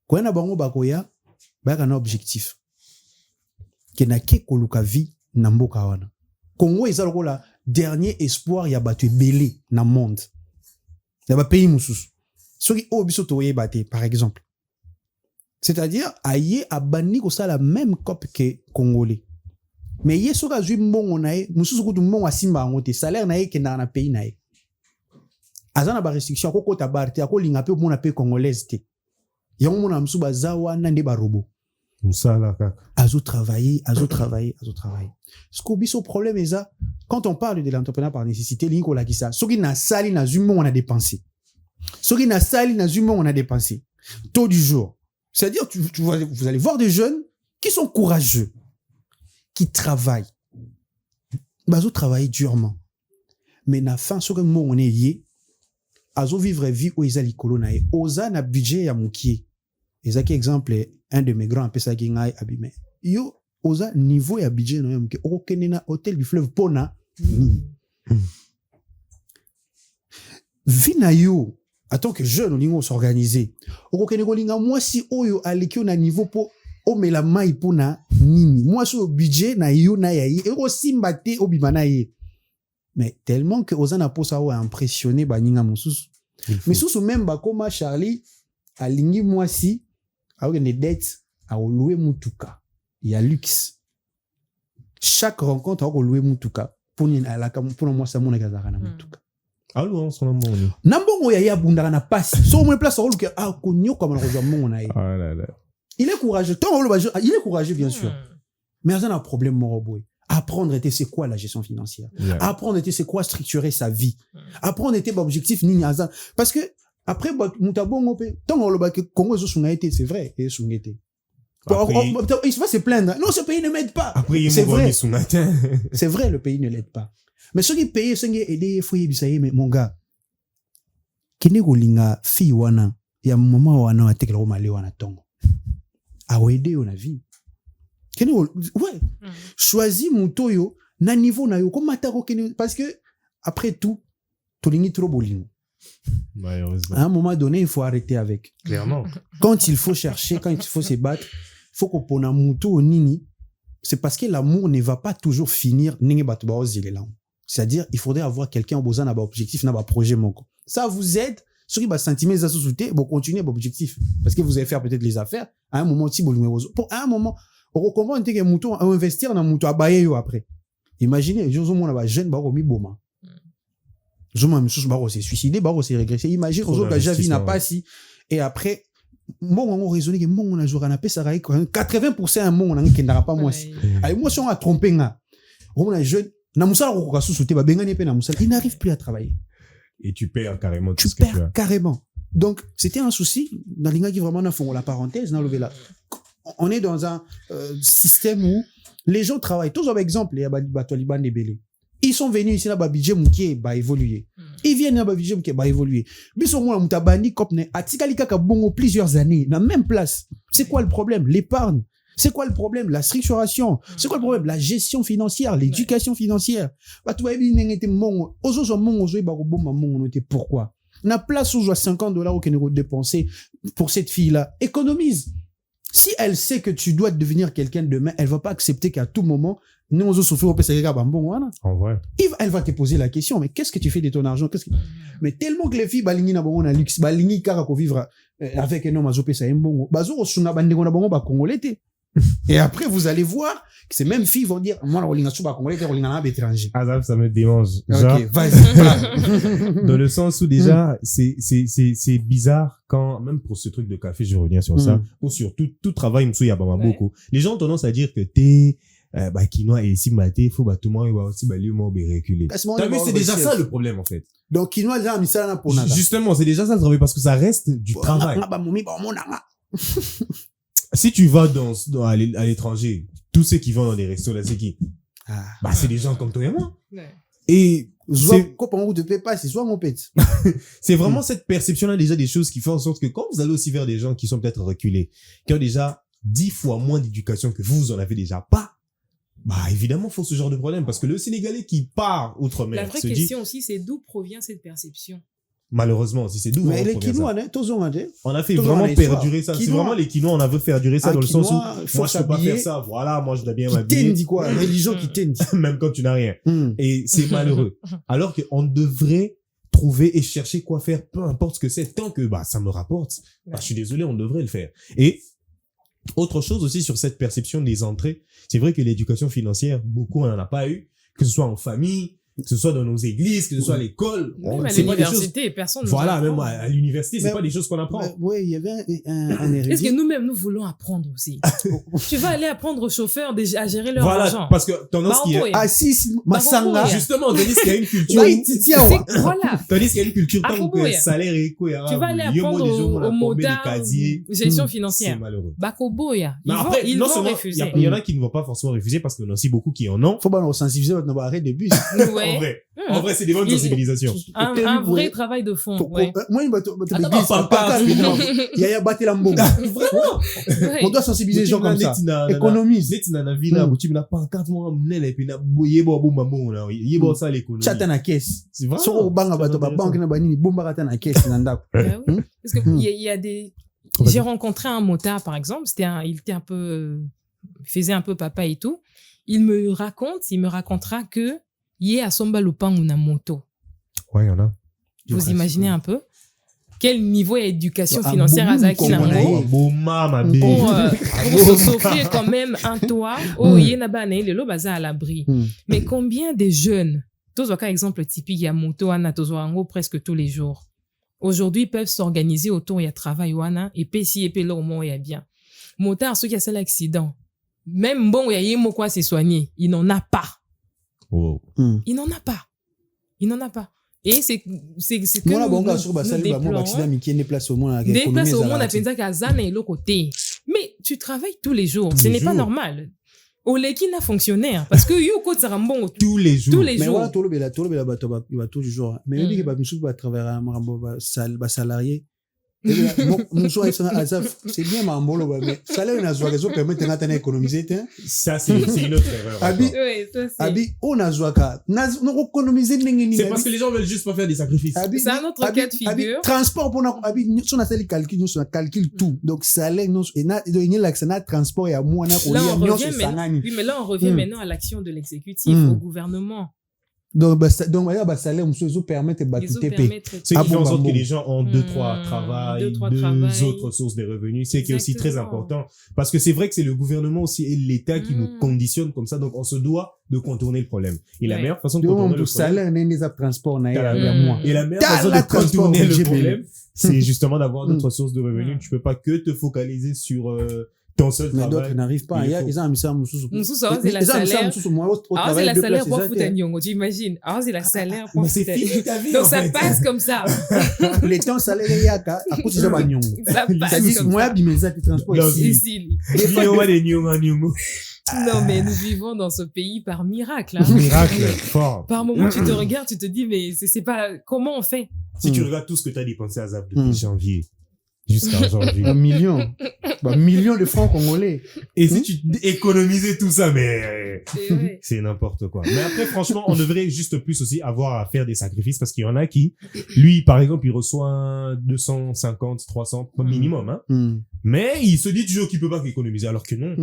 koyana bango bakoya ba na objectif kenake koluka vie na mboka wana Congo ezala kola dernier espoir ya bato belé na monde na ba pays mususu soki o biso to yeba te par exemple c'est-à-dire aye abani ko sala même cop que congolais mais ye soka zui mbongo na ye mususu kutu mbongo asimba ngote salaire na ye kenda na pays na ye azana ba restriction ko kota barte ko linga pe mona pe congolaise te yango mona msu bazawa na nde ba robot musala kaka azo travailler ce qu'on biso problème est ça quand on parle de l'entrepreneuriat par nécessité linko la kisa soki na sali na zumo on a dépensé soki na sali na zumo on a dépensé taux du jour c'est-à-dire vous allez voir des jeunes qui sont courageux qui travaillent bazo travailler durement mais na fin soki mo on est yé azo vivre vie où ezali kolona e oza na budget ya mukie ezaki exemple un de mes grands pesa ki ngai abime yo oza niveau ya budget no ya mukie okokende na hôtel du fleuve pona vina yo en tant que jeune olingo s'organiser okokende kolinga mwasi oyo alekio na niveau po omela mai pona nini mwasi o budget na yo na ya ye eko simba te obima na ye mais tellement que ozana posa o impressionné baninga mususu mais susu même bakoma Charlie alingi mwasi avec des dettes à louer mutuka il y a luxe chaque rencontre a louer mutuka pour moi ça mon ekazaka na mutuka allo on son mbongo na mbongo ya bundaka na passe so mo place oluke a konyo comme na kozwa mbongo na ye ah là là il est courageux il est courageux bien sûr mais il y a un problème moroboy apprendre était c'est quoi la gestion financière apprendre était c'est quoi structurer sa vie apprendre était objectif nini aza parce que après mutabongo pe tant le ba que Congo zo sunga été c'est vrai et sunga été il va se plaindre non ce pays ne m'aide pas c'est vrai c'est vrai le pays ne l'aide pas mais ceux qui payent ceux qui aider faut yebisaye mais mon gars kene kolinga fi wana ya mama wana atekela ko male wana tongo a aider on a vie kene ouais choisis mutoyo na niveau na yo comme atako kene parce que après tout tolingi trop bolingo malheureusement à un moment donné il faut arrêter avec clairement quand il faut chercher quand il faut se battre faut qu'on pona muto nini c'est parce que l'amour ne va pas toujours finir ninge batu ba ozilela c'est-à-dire il faudrait avoir quelqu'un au besoin na ba objectif na ba projet moko ça vous aide ceux qui ba sentiment za sous-souté bon continuer ba objectif parce que vous allez faire peut-être les affaires à un moment ti bolingo pour à un moment on comprend que muto investir na muto abaye yo après imaginez jozo mona ba jeune ba ko mi boma Zuma msusu baro s'est suicidé, baro s'est régressé. Imagine aux autres déjà vie n'a pas si et après bon on raisonner que bon on a joué na pesa raï 80% mon on qui n'aura pas moi si. Ay moi si on a trompé nga. On a jeune na musala ko ka sous-souté ba bengani pe na musala, il n'arrive plus à travailler. Et tu perds carrément tout tu ce que tu perds as. Carrément. Donc c'était un souci dans l'inga qui vraiment na fond la parenthèse na levé là. on est dans un système où les gens travaillent. Tous, par exemple, les Batoliban des Bélé. Ils sont venus ici, là, budget qui va évoluer. Ils viennent là, budget qui va évoluer. Mais ils sont là, Moutabani, Kopne, Atikalika, Kabongo, plusieurs années, dans la même place. C'est quoi le problème? L'épargne. C'est quoi le problème? La structuration. C'est quoi le problème? La gestion financière, l'éducation financière. Pourquoi? On a place où je $50 que nous dépenser pour cette fille-là. Économise. Si elle sait que tu dois devenir quelqu'un demain, elle va pas accepter qu'à tout moment, nous, on souffre au En vrai. Elle va te poser la question, mais qu'est-ce que tu fais de ton argent? Mais tellement que les filles, balingui na bongo na luxe, balingui kaka ko vivre avec un homme à zopé ça mbongo. Bazo osuna bandego na bongo ba congolais. Et après, vous allez voir que ces mêmes filles vont dire, moi, on a souba congolais, on a un étranger. Azaf, ça me démange. Genre, Ok, vas-y. dans le sens où déjà, c'est bizarre quand, même pour ce truc de café, je reviens sur ça, ou sur tout travail, m'sou yabama beaucoup. Les gens ont tendance à dire que t'es, quinoa et si maté, faut tout le monde va aussi lui moi reculer. T'as vu, c'est déjà ça le problème en fait. Donc quinoa déjà mis ça là pour nada. Justement, c'est déjà ça le travail parce que ça reste du travail. Si tu vas à l'étranger, tous ceux qui vont dans des restos là, c'est qui? C'est des gens comme toi et moi. Et c'est vraiment cette perception-là déjà des choses qui fait en sorte que quand vous allez aussi vers des gens qui sont peut-être reculés, qui ont déjà 10 fois moins d'éducation que vous en avez déjà pas, évidemment, il faut ce genre de problème. Parce que le Sénégalais qui part outre-mer la vraie question aussi, c'est d'où provient cette perception? Malheureusement, si c'est d'où mais les provient quinoa, ça. On a fait vraiment perdurer ça. C'est vraiment les quinoa, on a veut perdurer ça dans le sens où moi je peux pas faire ça. Voilà, moi je dois bien m'habiller. Qui t'en dit quoi? Religion qui t'en dit. Même quand tu n'as rien. Et c'est malheureux. Alors qu'on devrait trouver et chercher quoi faire, peu importe ce que c'est, tant que ça me rapporte. Je suis désolé, on devrait le faire. Et autre chose aussi sur cette perception des entrées, c'est vrai que l'éducation financière, beaucoup on n'en a pas eu, que ce soit en famille, que ce soit dans nos églises, que ce soit à l'école. Même à l'université, personne ne nous voilà, apprend. même à l'université, c'est pas des choses qu'on apprend. Oui, il y avait un érudit. Est-ce que nous-mêmes, nous voulons apprendre aussi? Tu vas aller apprendre aux chauffeurs à gérer leur argent. Voilà, parce que tendance qui est... Masanga. Justement, tandis qu'il y a une culture... Voilà. Tandis qu'il y a une culture tant que salaire et quoi. Tu vas aller apprendre au moda, gestion financière. C'est malheureux. Bakoboya. Ils vont refuser. Il y en a qui ne vont pas forcément refuser parce qu'il y en a aussi beaucoup qui en ont. Faut pas nous sensibiliser notre arrêt de bus. En vrai, c'est des bonnes sensibilisations. Un vrai travail de fond. Moi, il y a battu la mbongo. Vraiment. On doit sensibiliser les gens comme ça. Économise. Chata na caisse. C'est vrai. Soko banga bato ba banque na banini bomba kata na caisse na ndako. Parce que il y a des j'ai rencontré un motard par exemple, il était un peu faisait un peu papa et tout. Il me racontera que il est à Somba Lupangu na moto. Ouais, il y en a. Vous imaginez un peu quel niveau d'éducation financière à Zaki Nango pour s'offrir quand même un toit où il y a le bazar à l'abri. Mais combien de jeunes, tous cas exemple typique, il y a moto ana tozoango presque tous les jours. Aujourd'hui, ils peuvent s'organiser autour il y a travail wana et puis et là au moins il y a bien. Motard ceux qui a fait l'accident, même bon il y a mo quoi c'est soigné, il n'en a pas. Oh. Il n'en a pas. Et c'est que nous déplacent au monde à penser qu'à Zana et l'autre côté. Mais tu travailles tous les jours. Ce n'est pas normal. Oleki n'a fonctionnaire. Parce que yo ko tsarambongo tous les jours. Mais voilà, tout le bateau va tous les jours. Mais il dit que nous va travailler à salarié. C'est bien mambolo mais salaire na zwa rezo permettre ngata économiser ça c'est une autre erreur. Abi on a zwa ka no économiser ndenge c'est parce que les gens veulent juste pas faire des sacrifices. C'est un autre cas de figure. Transport pour abi son a fait calcul on calcule tout. Donc salaire non et na donner l'accès na transport et à moi na oui mais là on revient maintenant à l'action de l'exécutif au gouvernement. Donc salaire monsieur permettre tout TP. C'est qui fait en sorte que les gens ont 2-3 travail, deux autres sources de revenus, c'est qui est aussi très important parce que c'est vrai que c'est le gouvernement aussi et l'État qui nous conditionne comme ça, donc on se doit de contourner le problème. Et la meilleure façon de contourner le problème, et la meilleure façon de contourner le problème, c'est justement d'avoir d'autres sources de revenus. Tu peux pas que te focaliser sur ton seul Mais travail. d'autres n'arrent pas. Il y a des gens qui ont c'est la salaire. Ah, c'est la salaire pour foutre un nyongo, tu imagines. Ah, c'est la salaire pour Mais c'est foutre un fini ta vie. Donc en ça fait. passe comme ça. Les temps salaires, il y a à cause de ça, nyongo. Ça passe C'est-à-dire, comme moi, ça. bimeza qui transport Non, ici. Ici. Nyongo des nyongo. Non, mais nous vivons dans ce pays par miracle. Hein. Miracle, fort. Par moment, tu te regardes, tu te dis, mais c'est pas, comment on fait? Si tu regardes tout ce que tu as dépensé à Zap depuis janvier jusqu'à aujourd'hui. Un million de francs congolais. Et si tu économisais tout ça, mais C'est vrai. c'est n'importe quoi. Mais après, franchement, on devrait juste plus aussi avoir à faire des sacrifices parce qu'il y en a qui, lui, par exemple, il reçoit 250, 300 minimum, hein. Mais il se dit toujours qu'il peut pas économiser, alors que non.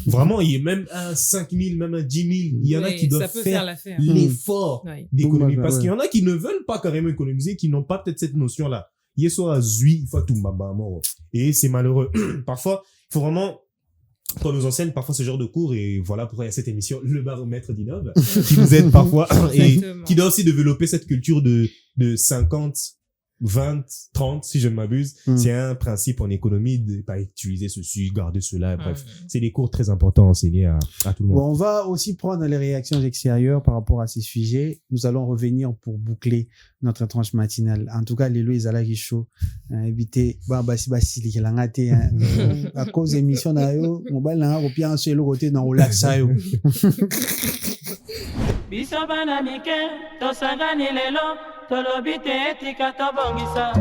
Vraiment, il est même à 5 000, même à 10 000. Il y en a Ouais, qui doivent ça peut faire l'affaire. l'effort Ouais. d'économie. Ouais. Parce qu'il y en a qui ne veulent pas carrément économiser, qui n'ont pas peut-être cette notion-là. Yeso a zui, il faut tout mbaba mort. Et c'est malheureux. Parfois, il faut vraiment qu'on nous enseigne parfois ce genre de cours, et voilà pourquoi il y a cette émission, le baromètre d'Innov, qui nous aide parfois et Exactement. qui doit aussi développer cette culture de 50, 20, 30, si je ne m'abuse. C'est un principe en économie de pas utiliser ceci, garder cela, bref. C'est des cours très importants à enseigner à tout le monde. Bon, on va aussi prendre les réactions extérieures par rapport à ces sujets. Nous allons revenir pour boucler notre tranche matinale. En tout cas, les Louis Zalaki Show, éviter, basi, les langate, à cause des émissions d'ailleurs, on va l'en repier un seul côté dans le lac Sayo. biso bana mike tosangani lelo tolobi te etika tobongisa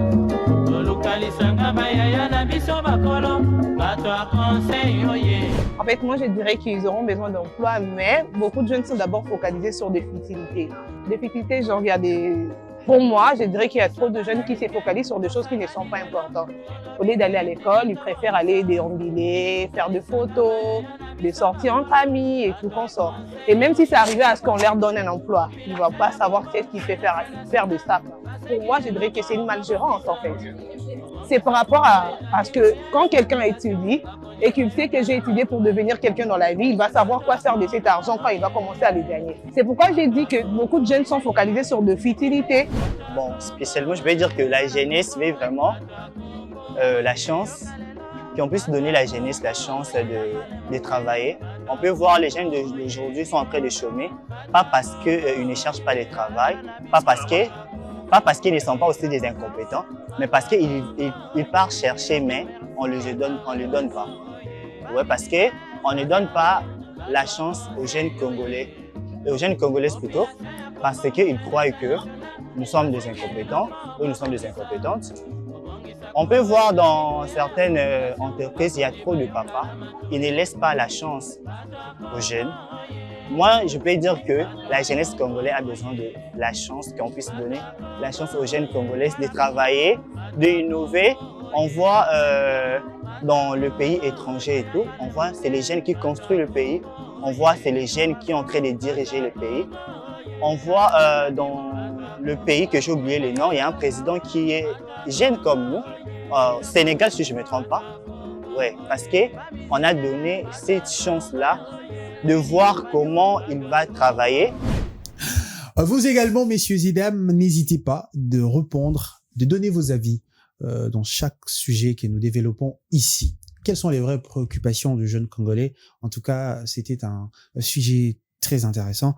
toluka lisanga bayaya na biso bakolo bato ya conseil oye. En fait, moi, je dirais qu'ils auront besoin d'emploi, mais beaucoup de jeunes sont d'abord focalisés sur des futilités. Des futilités, genre, il y a des... Pour moi, je dirais qu'il y a trop de jeunes qui se focalisent sur des choses qui ne sont pas importantes. Au lieu d'aller à l'école, ils préfèrent aller déambuler, faire des photos, des sorties entre amis et tout qu'on sort. Et même si c'est arrivé à ce qu'on leur donne un emploi, ils ne vont pas savoir qu'est-ce qui fait faire de ça. Pour moi, je dirais que c'est une malgérance, en fait. C'est par rapport à ce que quand quelqu'un étudie et qu'il sait que j'ai étudié pour devenir quelqu'un dans la vie, il va savoir quoi faire de cet argent quand il va commencer à le gagner. C'est pourquoi j'ai dit que beaucoup de jeunes sont focalisés sur de futilités. Bon, spécialement, je vais dire que la jeunesse veut vraiment la chance, qu'on puisse donner la jeunesse la chance de travailler. On peut voir les jeunes d'aujourd'hui sont en train de chômer, pas parce qu'ils ne cherchent pas de travail, pas parce qu'ils ne sont pas aussi des incompétents, mais parce qu'ils partent chercher, mais on ne le donne pas. Ouais, parce qu'on ne donne pas la chance aux jeunes Congolais, plutôt, parce qu'ils croient que nous sommes des incompétents, ou nous sommes des incompétentes. On peut voir dans certaines entreprises, il y a trop de papas. Ils ne laissent pas la chance aux jeunes. Moi, je peux dire que la jeunesse congolaise a besoin de la chance, qu'on puisse donner la chance aux jeunes Congolais de travailler, d'innover. On voit dans le pays étranger et tout, on voit c'est les jeunes qui construisent le pays. On voit c'est les jeunes qui sont en train de diriger le pays. On voit dans le pays que j'ai oublié le nom, il y a un président qui est jeune comme nous, Sénégal si je ne me trompe pas. Ouais, parce qu'on a donné cette chance-là de voir comment il va travailler. Vous également, messieurs et dames, n'hésitez pas de répondre, de donner vos avis dans chaque sujet que nous développons ici. Quelles sont les vraies préoccupations du jeune Congolais? En tout cas, c'était un sujet très intéressant.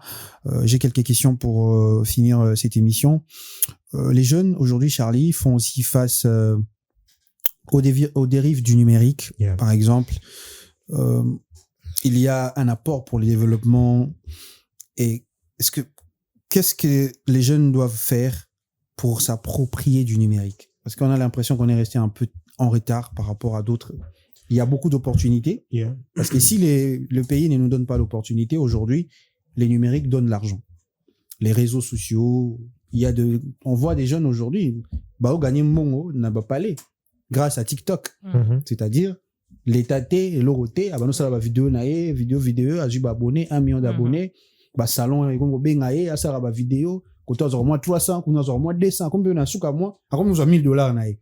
J'ai quelques questions pour finir cette émission. Les jeunes, aujourd'hui, Charlie, font aussi face aux dérives du numérique. Yeah. Par exemple, il y a un apport pour le développement. Et qu'est-ce que les jeunes doivent faire pour s'approprier du numérique? Parce qu'on a l'impression qu'on est resté un peu en retard par rapport à d'autres. Il y a beaucoup d'opportunités. Yeah. Parce que si le pays ne nous donne pas l'opportunité, aujourd'hui, les numériques donnent l'argent. Les réseaux sociaux, on voit des jeunes aujourd'hui, gagner mongo, n'a pas parlé, grâce à TikTok. C'est-à-dire, l'État et l'Oroté, nous avons vidéo, abonné, 1 million d'abonnés, salon, bengaye, ça va vidéo, quand on a moins 300, quand on a moins 200, combien on a sous qu'à moi, comme nous avons $1000.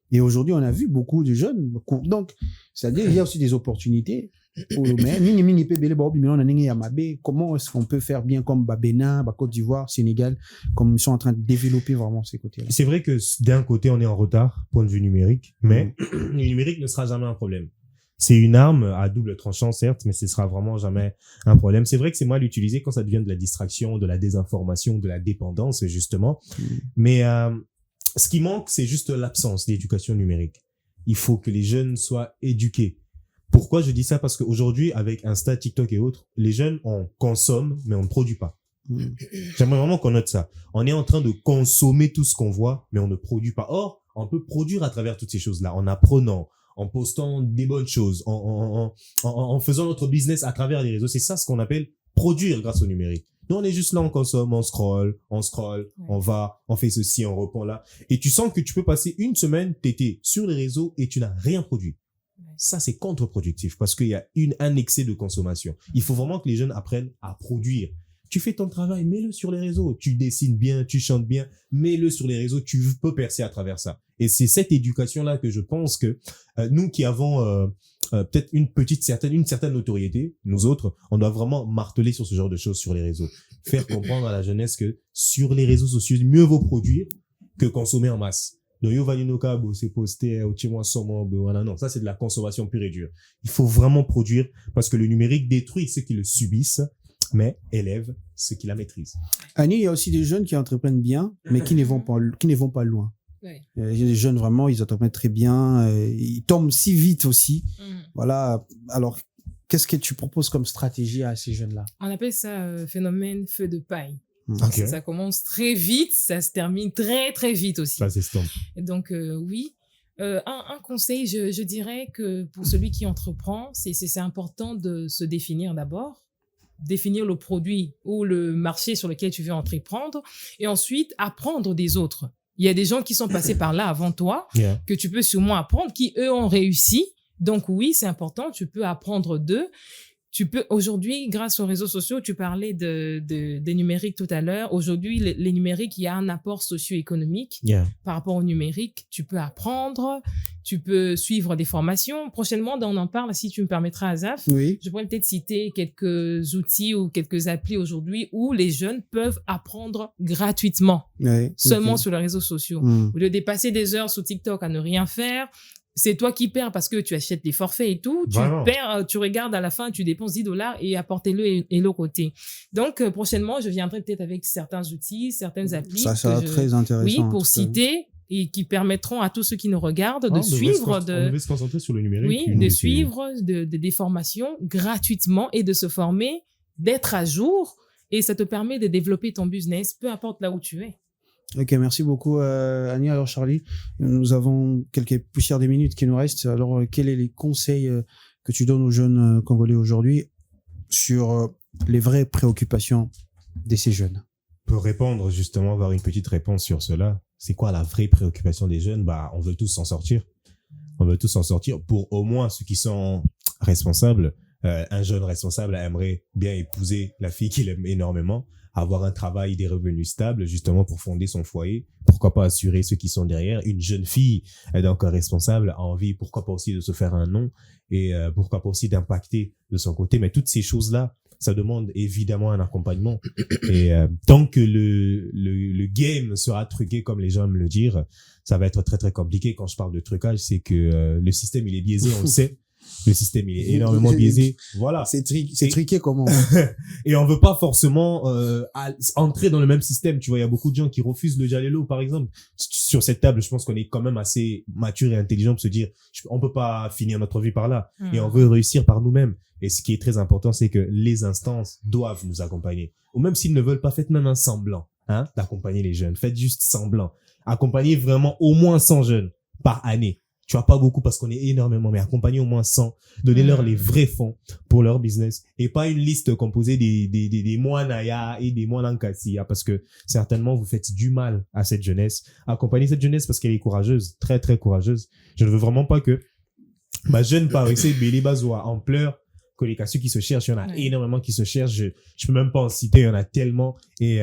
Et aujourd'hui, on a vu beaucoup de jeunes. Donc, c'est-à-dire, il y a aussi des opportunités. Comment est-ce qu'on peut faire bien comme Bénin, Côte d'Ivoire, Sénégal, comme ils sont en train de développer vraiment ces côtés-là? C'est vrai que d'un côté, on est en retard, point de vue numérique, mais le numérique ne sera jamais un problème. C'est une arme à double tranchant, certes, mais ce sera vraiment jamais un problème. C'est vrai que c'est mal utilisé quand ça devient de la distraction, de la désinformation, de la dépendance, justement. Mais ce qui manque, c'est juste l'absence d'éducation numérique. Il faut que les jeunes soient éduqués. Pourquoi je dis ça? Parce qu'aujourd'hui, avec Insta, TikTok et autres, les jeunes, on consomme, mais on ne produit pas. J'aimerais vraiment qu'on note ça. On est en train de consommer tout ce qu'on voit, mais on ne produit pas. Or, on peut produire à travers toutes ces choses-là, en apprenant, en postant des bonnes choses, en faisant notre business à travers les réseaux. C'est ça ce qu'on appelle produire grâce au numérique. Nous, on est juste là, on consomme, on scroll, on va, on fait ceci, on reprend là. Et tu sens que tu peux passer une semaine, t'étais sur les réseaux et tu n'as rien produit. Ça, c'est contre-productif parce qu'il y a un excès de consommation. Il faut vraiment que les jeunes apprennent à produire. Tu fais ton travail, mets-le sur les réseaux. Tu dessines bien, tu chantes bien, mets-le sur les réseaux. Tu peux percer à travers ça. Et c'est cette éducation-là que je pense que nous qui avons peut-être une certaine notoriété, nous autres, on doit vraiment marteler sur ce genre de choses sur les réseaux. Faire comprendre à la jeunesse que sur les réseaux sociaux, mieux vaut produire que consommer en masse. Non, c'est posté, non, ça c'est de la consommation pure et dure. Il faut vraiment produire parce que le numérique détruit ceux qui le subissent, mais élève ceux qui la maîtrisent. Annie, il y a aussi des jeunes qui entreprennent bien, mais qui ne vont pas loin. Ouais. Il y a des jeunes vraiment, ils entreprennent très bien, ils tombent si vite aussi. Voilà. Alors, qu'est-ce que tu proposes comme stratégie à ces jeunes-là? On appelle ça phénomène feu de paille. Okay. Ça commence très vite, ça se termine très très vite aussi. Ça s'estompe. Donc oui, un conseil, je dirais que pour celui qui entreprend, c'est important de se définir d'abord, définir le produit ou le marché sur lequel tu veux entreprendre et ensuite apprendre des autres. Il y a des gens qui sont passés par là avant toi, que tu peux sûrement apprendre, qui eux ont réussi. Donc oui, c'est important, tu peux apprendre d'eux. Tu peux aujourd'hui, grâce aux réseaux sociaux, tu parlais des numériques tout à l'heure. Aujourd'hui, les numériques, il y a un apport socio-économique par rapport au numérique. Tu peux apprendre, tu peux suivre des formations. Prochainement, on en parle, si tu me permettras, Azaf. Oui. Je pourrais peut-être citer quelques outils ou quelques applis aujourd'hui où les jeunes peuvent apprendre gratuitement, seulement sur les réseaux sociaux. Au lieu de passer des heures sur TikTok à ne rien faire, c'est toi qui perds parce que tu achètes les forfaits et tout. Tu perds, tu regardes à la fin, tu dépenses $10 et apportez-le et l'autre côté. Donc, prochainement, je viendrai peut-être avec certains outils, certaines applis. Ça sera très intéressant. Oui, pour citer et qui permettront à tous ceux qui nous regardent de suivre. On devait se concentrer sur le numérique. Oui, de suivre des formations gratuitement et de se former, d'être à jour. Et ça te permet de développer ton business, peu importe là où tu es. Ok, merci beaucoup Annie. Alors Charlie, nous avons quelques poussières des minutes qui nous restent. Alors quels sont les conseils que tu donnes aux jeunes Congolais aujourd'hui sur les vraies préoccupations de ces jeunes? Pour répondre justement, avoir une petite réponse sur cela, c'est quoi la vraie préoccupation des jeunes? On veut tous s'en sortir. On veut tous s'en sortir pour au moins ceux qui sont responsables. Un jeune responsable aimerait bien épouser la fille qu'il aime énormément, avoir un travail, des revenus stables, justement pour fonder son foyer. Pourquoi pas assurer ceux qui sont derrière. Une jeune fille, donc responsable, a envie, pourquoi pas aussi de se faire un nom et pourquoi pas aussi d'impacter de son côté. Mais toutes ces choses-là, ça demande évidemment un accompagnement. Et tant que le game sera truqué, comme les gens aiment le dire, ça va être très très compliqué. Quand je parle de trucage, c'est que le système il est biaisé, on le sait. Le système, il est énormément biaisé. Voilà. C'est triqué comment? Et on veut pas forcément entrer dans le même système. Tu vois, il y a beaucoup de gens qui refusent le Jalelo, par exemple. Sur cette table, je pense qu'on est quand même assez mature et intelligent pour se dire, on peut pas finir notre vie par là. Et on veut réussir par nous-mêmes. Et ce qui est très important, c'est que les instances doivent nous accompagner. Ou même s'ils ne veulent pas, faites même un semblant, d'accompagner les jeunes. Faites juste semblant. Accompagnez vraiment au moins 100 jeunes par année. Tu vois, pas beaucoup parce qu'on est énormément, mais accompagner au moins 100, donner-leur les vrais fonds pour leur business et pas une liste composée des Moanaya et des Moanankassia parce que certainement vous faites du mal à cette jeunesse. Accompagnez cette jeunesse parce qu'elle est courageuse, très très courageuse. Je ne veux vraiment pas que ma jeune paraissait Béliba soit en pleurs, que les cas ceux qui se cherchent, il y en a énormément qui se cherchent. Je peux même pas en citer, il y en a tellement et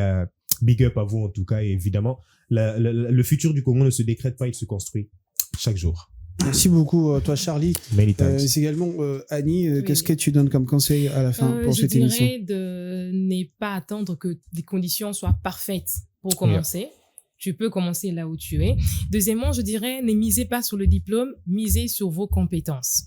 big up à vous en tout cas. Et évidemment, le futur du Congo ne se décrète pas, il se construit chaque jour. Merci beaucoup, toi Charlie. C'est également Annie, qu'est-ce que tu donnes comme conseil à la fin pour cette émission? Je dirais de ne pas attendre que les conditions soient parfaites pour commencer. Tu peux commencer là où tu es. Deuxièmement, je dirais ne misez pas sur le diplôme, misez sur vos compétences.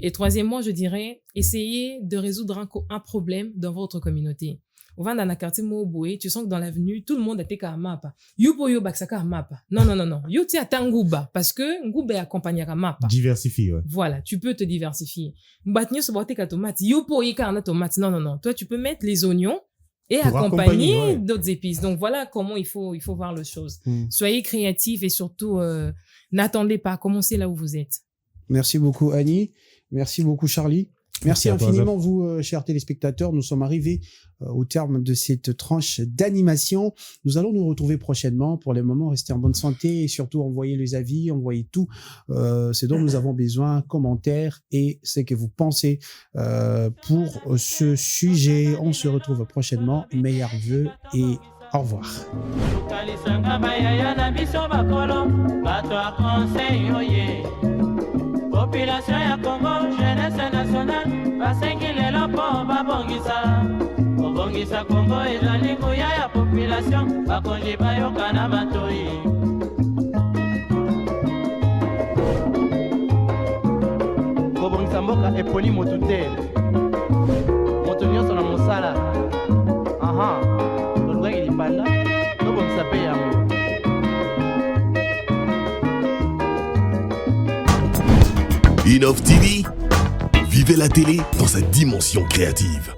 Et troisièmement, je dirais, essayez de résoudre un problème dans votre communauté. On va dans un quartier Moboé, tu sens que dans l'avenue, tout le monde était à mapa. Yupo yo baksaka mapa. Non. Yo ti ata nguba, parce que nguba accompagne à mapa. Diversifie, ouais. Voilà, tu peux te diversifier. Mbatnyo se boite ka tomate. Yupo yika na tomate. Non. Toi, tu peux mettre les oignons et Pour accompagner ouais. d'autres épices. Donc, voilà comment il faut voir les choses. Soyez créatifs et surtout, n'attendez pas. Commencez là où vous êtes. Merci beaucoup, Annie. Merci beaucoup, Charlie. Merci infiniment, toi, vous, chers téléspectateurs. Nous sommes arrivés au terme de cette tranche d'animation. Nous allons nous retrouver prochainement. Pour les moments, restez en bonne santé et surtout envoyez les avis, envoyez tout ce dont nous avons besoin, commentaires et ce que vous pensez pour ce sujet. On se retrouve prochainement. Meilleurs vœux et au revoir. Population ya Congo, jeunesse nationale, basengi lelo po babongisa. Bobongisa Congo ezali nguya ya population, bakonzi bayoka na matoi. Kobongisa mboka eponi motu te. Moto nyonso na mosala. Tolukaki lipanda, tobongisa pe yango. Innov TV, vivez la télé dans sa dimension créative.